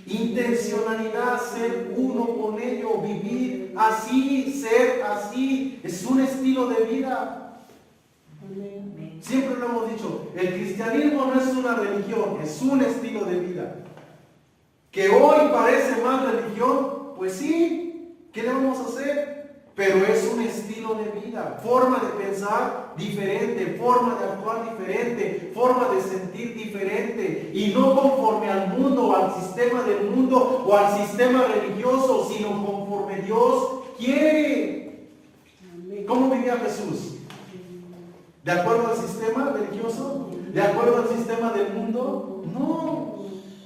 Intencionalidad, ser uno con ello, vivir así, ser así, es un estilo de vida. Siempre lo hemos dicho, el cristianismo no es una religión, es un estilo de vida. Que hoy parece más religión, pues sí, ¿qué le vamos a hacer? Pero es un estilo de vida, forma de pensar diferente, forma de actuar diferente, forma de sentir diferente, y no conforme al mundo o al sistema del mundo o al sistema religioso, sino conforme Dios quiere. ¿Cómo vivía Jesús? ¿De acuerdo al sistema religioso? ¿De acuerdo al sistema del mundo? No.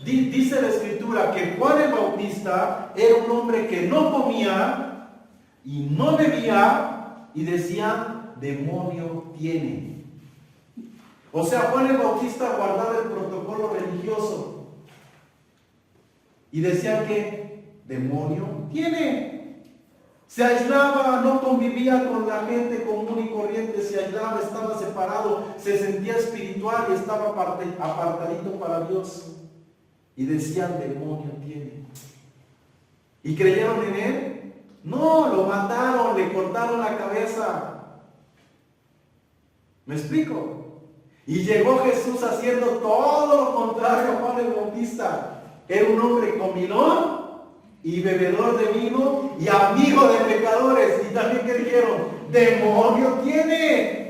Dice la Escritura que Juan el Bautista era un hombre que no comía y no bebía y decían, demonio tiene. O sea, Juan el Bautista guardaba el protocolo religioso y decían que demonio tiene. Se aislaba, no convivía con la gente común y corriente, se aislaba, estaba separado, se sentía espiritual y estaba apartadito para Dios. Y decían, demonio tiene. ¿Y creyeron en él? No, lo mataron, le cortaron la cabeza. ¿Me explico? Y llegó Jesús haciendo todo lo contrario a Juan el Bautista. Era un hombre comilón y bebedor de vino y amigo de pecadores. Y también, ¿qué dijeron? ¡Demonio tiene!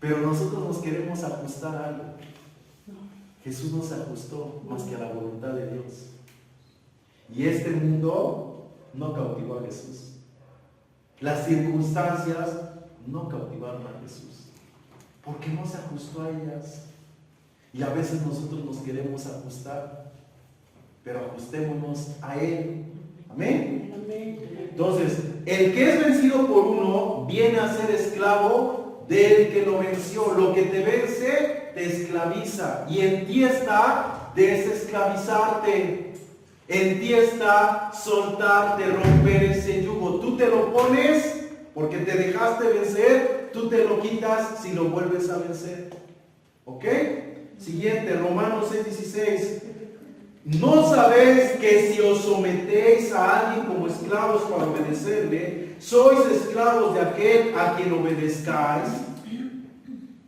Pero nosotros nos queremos ajustar a algo. Jesús no se ajustó más que a la voluntad de Dios. Y este mundo no cautivó a Jesús. Las circunstancias no cautivaron a Jesús. Porque no se ajustó a ellas. Y a veces nosotros nos queremos ajustar. Pero ajustémonos a Él. Amén. Entonces, el que es vencido por uno viene a ser esclavo del que lo venció. Lo que te vence te esclaviza, y en ti está desesclavizarte, en ti está soltarte, romper ese yugo. Tú te lo pones porque te dejaste vencer, tú te lo quitas si lo vuelves a vencer. ¿Ok? Siguiente, Romanos 6:16. ¿No sabéis que si os sometéis a alguien como esclavos para obedecerle, sois esclavos de aquel a quien obedezcáis?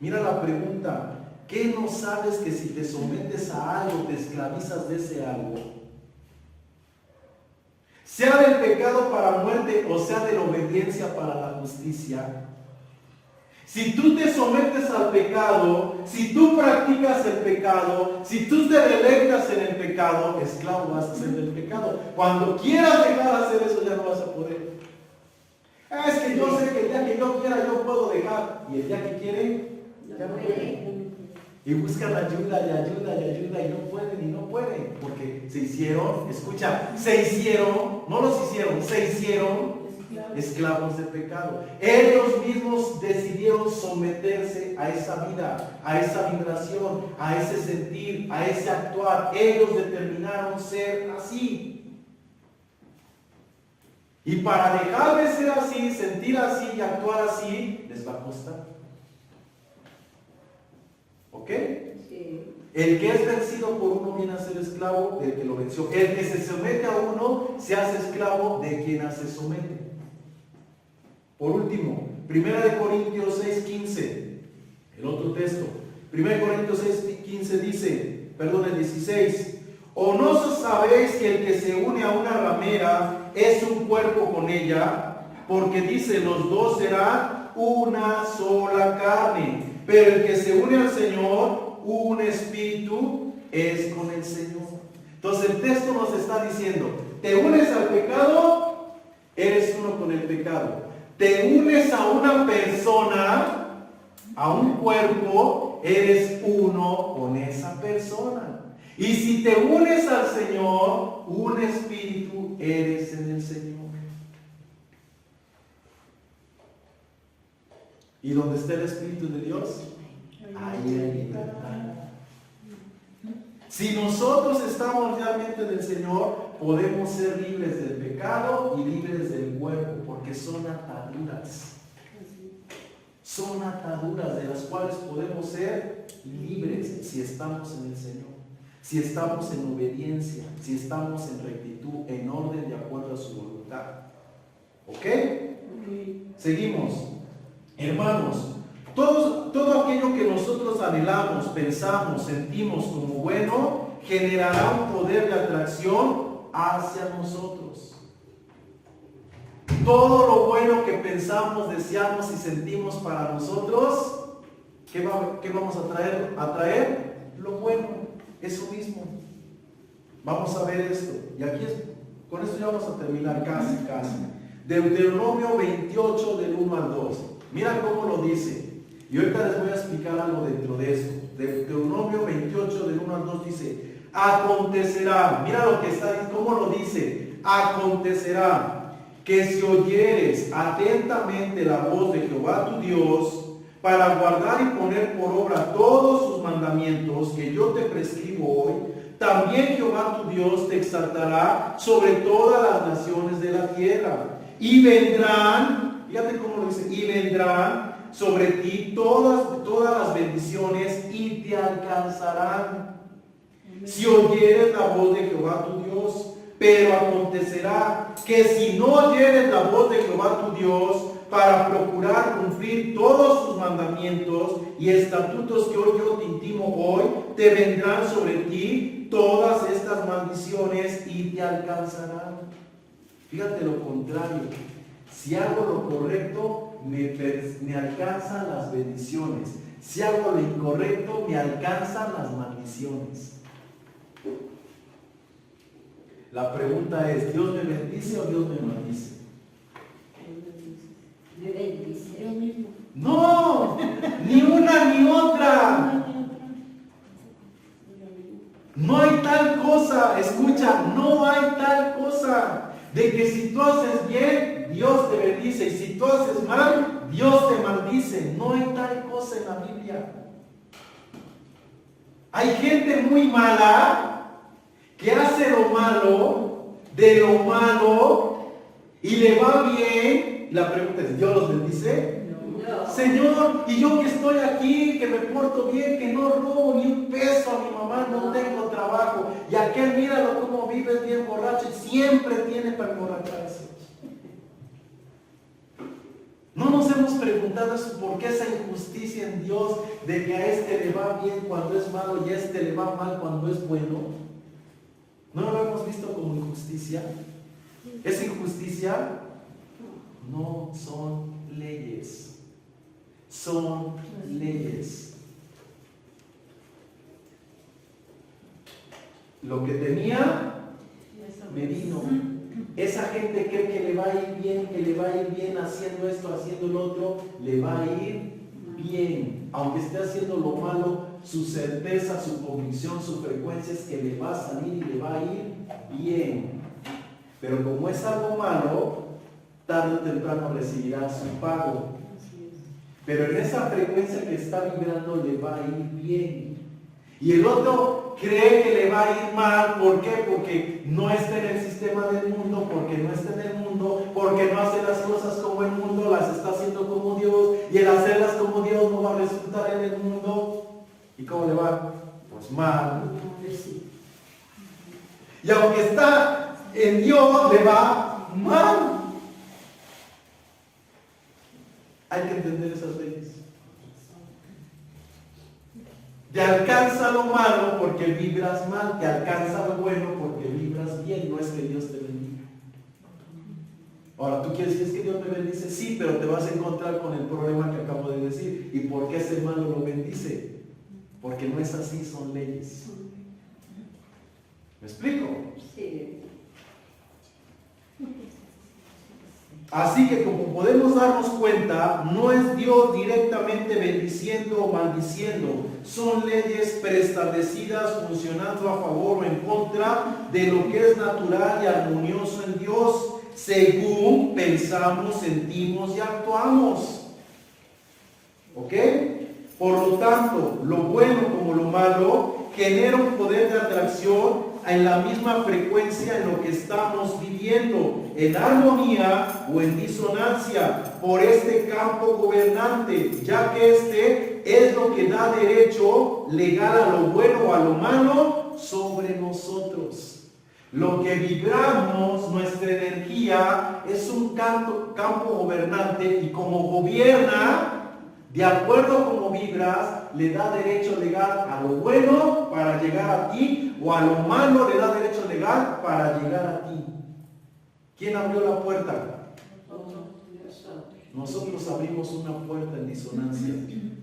Mira la pregunta. ¿Qué no sabes que si te sometes a algo te esclavizas de ese algo? Sea del pecado para muerte o sea de la obediencia para la justicia. Si tú te sometes al pecado, si tú practicas el pecado, si tú te deleitas en el pecado, esclavo vas a ser del pecado. Cuando quieras dejar de hacer eso ya no vas a poder. Es que yo sé que el día que yo quiera yo puedo dejar, y el día que quiere ya no puede. Y buscan ayuda y ayuda y ayuda y no pueden, porque se hicieron, escucha, se hicieron, no los hicieron, se hicieron esclavos de pecado. Ellos mismos decidieron someterse a esa vida, a esa vibración, a ese sentir, a ese actuar. Ellos determinaron ser así. Y para dejar de ser así, sentir así y actuar así, les va a costar. ¿Ok? Sí. El que es vencido por uno viene a ser esclavo del que lo venció. El que se somete a uno se hace esclavo de quien se somete. Por último, 1 Corintios 6:15, el otro texto. 1 Corintios 6:15 dice, perdón, el 16. ¿O no sabéis que el que se une a una ramera es un cuerpo con ella? Porque dice, los dos serán una sola carne. Pero el que se une al Señor, un espíritu es con el Señor. Entonces el texto nos está diciendo, te unes al pecado, eres uno con el pecado. Te unes a una persona, a un cuerpo, eres uno con esa persona. Y si te unes al Señor, un espíritu eres en el Señor. Y donde está el Espíritu de Dios, ahí hay libertad. Si nosotros estamos realmente en el Señor, podemos ser libres del pecado y libres del cuerpo, porque son ataduras. Son ataduras de las cuales podemos ser libres si estamos en el Señor, si estamos en obediencia, si estamos en rectitud, en orden de acuerdo a su voluntad. ¿Ok? Seguimos. Hermanos, todo aquello que nosotros anhelamos, pensamos, sentimos como bueno, generará un poder de atracción hacia nosotros. Todo lo bueno que pensamos, deseamos y sentimos para nosotros, ¿qué vamos a traer? Atraer lo bueno, eso mismo. Vamos a ver esto. Y aquí con esto ya vamos a terminar casi. Deuteronomio 28 del 1 al 2. Mira cómo lo dice. Y ahorita les voy a explicar algo dentro de esto. Deuteronomio 28 del 1 al 2 dice, acontecerá, mira lo que está diciendo, cómo lo dice, acontecerá que si oyeres atentamente la voz de Jehová tu Dios, para guardar y poner por obra todos sus mandamientos que yo te prescribo hoy, también Jehová tu Dios te exaltará sobre todas las naciones de la tierra. Y vendrán, fíjate cómo lo dice, y vendrán sobre ti todas las bendiciones y te alcanzarán. Si oyeres la voz de Jehová tu Dios, pero acontecerá que si no oyeres la voz de Jehová tu Dios, para procurar cumplir todos sus mandamientos y estatutos que hoy yo te intimo hoy, te vendrán sobre ti todas estas maldiciones y te alcanzarán. Fíjate lo contrario. Si hago lo correcto, me alcanzan las bendiciones. Si hago lo incorrecto, me alcanzan las maldiciones. La pregunta es, ¿Dios me bendice o Dios me maldice? Me bendice. No, ni una ni otra. No hay tal cosa, escucha, no hay tal cosa de que si tú haces bien, Dios te bendice, y si tú haces mal, Dios te maldice. No hay tal cosa en la Biblia. Hay gente muy mala que hace lo malo, de lo malo, y le va bien. La pregunta es, ¿Dios los bendice? No. Señor, y yo que estoy aquí, que me porto bien, que no robo ni un peso a mi mamá, no tengo trabajo, y aquel míralo cómo vive bien borracho, y siempre tiene para emborracharse. ¿No nos hemos preguntado eso, por qué esa injusticia en Dios de que a este le va bien cuando es malo y a este le va mal cuando es bueno? ¿No lo hemos visto como injusticia? ¿Es injusticia? No, son leyes. Son leyes. Lo que tenía, me vino. Esa gente cree que le va a ir bien, que le va a ir bien haciendo esto, haciendo lo otro, le va a ir bien. Aunque esté haciendo lo malo, su certeza, su convicción, su frecuencia es que le va a salir y le va a ir bien. Pero como es algo malo, tarde o temprano recibirá su pago. Pero en esa frecuencia que está vibrando le va a ir bien. Y el otro cree que le va a ir mal. ¿Por qué? Porque no está en el sistema del mundo, porque no está en el mundo, porque no hace las cosas como el mundo, las está haciendo como Dios. Y el hacerlas como Dios no va a resultar en el mundo. ¿Y cómo le va? Pues mal. Y aunque está en Dios, le va mal. Hay que entender esas leyes. Te alcanza lo malo porque vibras mal, te alcanza lo bueno porque vibras bien, no es que Dios te bendiga. Ahora, tú quieres decir, es que Dios me bendice, sí, pero te vas a encontrar con el problema que acabo de decir. ¿Y por qué ese malo lo bendice? Porque no es así, son leyes. ¿Me explico? Sí. Así que como podemos darnos cuenta, no es Dios directamente bendiciendo o maldiciendo, son leyes preestablecidas funcionando a favor o en contra de lo que es natural y armonioso en Dios, según pensamos, sentimos y actuamos. ¿Ok? Por lo tanto, lo bueno como lo malo genera un poder de atracción en la misma frecuencia en lo que estamos viviendo, en armonía o en disonancia por este campo gobernante, ya que este es lo que da derecho legal a lo bueno o a lo malo sobre nosotros. Lo que vibramos, nuestra energía, es un campo gobernante y como gobierna, de acuerdo a cómo vibras, le da derecho legal a lo bueno para llegar a ti o a lo malo le da derecho legal para llegar a ti. ¿Quién abrió la puerta? Nosotros abrimos una puerta en disonancia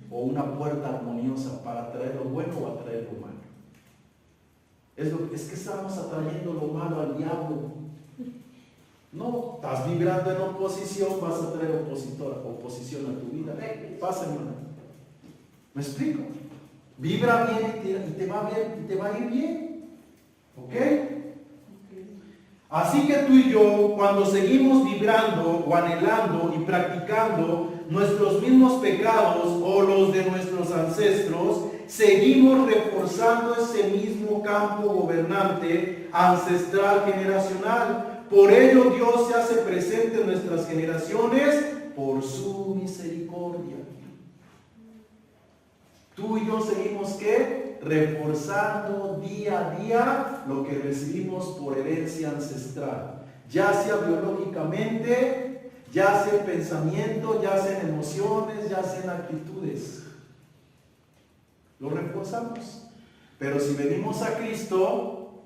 o una puerta armoniosa para atraer lo bueno o atraer lo malo. Es que estamos atrayendo lo malo al diablo. No, estás vibrando en oposición, vas a traer oposición a tu vida. Pasa, hermano. ¿Me explico? Vibra bien y te va bien y te va a ir bien. ¿Ok? Así que tú y yo, cuando seguimos vibrando o anhelando y practicando nuestros mismos pecados o los de nuestros ancestros, seguimos reforzando ese mismo campo gobernante ancestral generacional. Por ello Dios se hace presente en nuestras generaciones por su misericordia. Tú y yo seguimos ¿qué? Reforzando día a día lo que recibimos por herencia ancestral, ya sea biológicamente, ya sea en pensamiento, ya sea en emociones, ya sea en actitudes. Lo reforzamos. Pero si venimos a Cristo,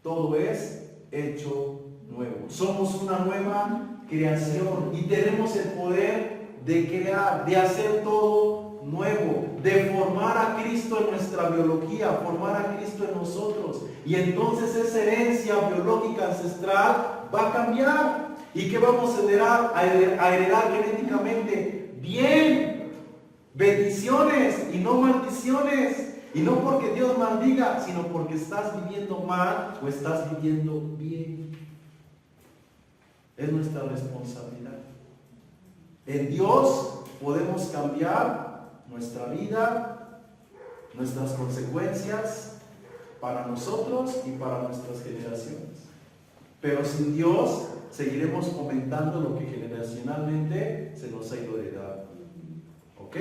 todo es hecho nuevo. Somos una nueva creación y tenemos el poder de crear, de hacer todo nuevo, de formar a Cristo en nuestra biología, formar a Cristo en nosotros. Y entonces esa herencia biológica ancestral va a cambiar. ¿Y qué vamos a heredar genéticamente? Bien, bendiciones y no maldiciones. Y no porque Dios maldiga, sino porque estás viviendo mal o estás viviendo bien. Es nuestra responsabilidad. En Dios podemos cambiar nuestra vida, nuestras consecuencias para nosotros y para nuestras generaciones. Pero sin Dios seguiremos fomentando lo que generacionalmente se nos ha ido heredando. ¿Ok?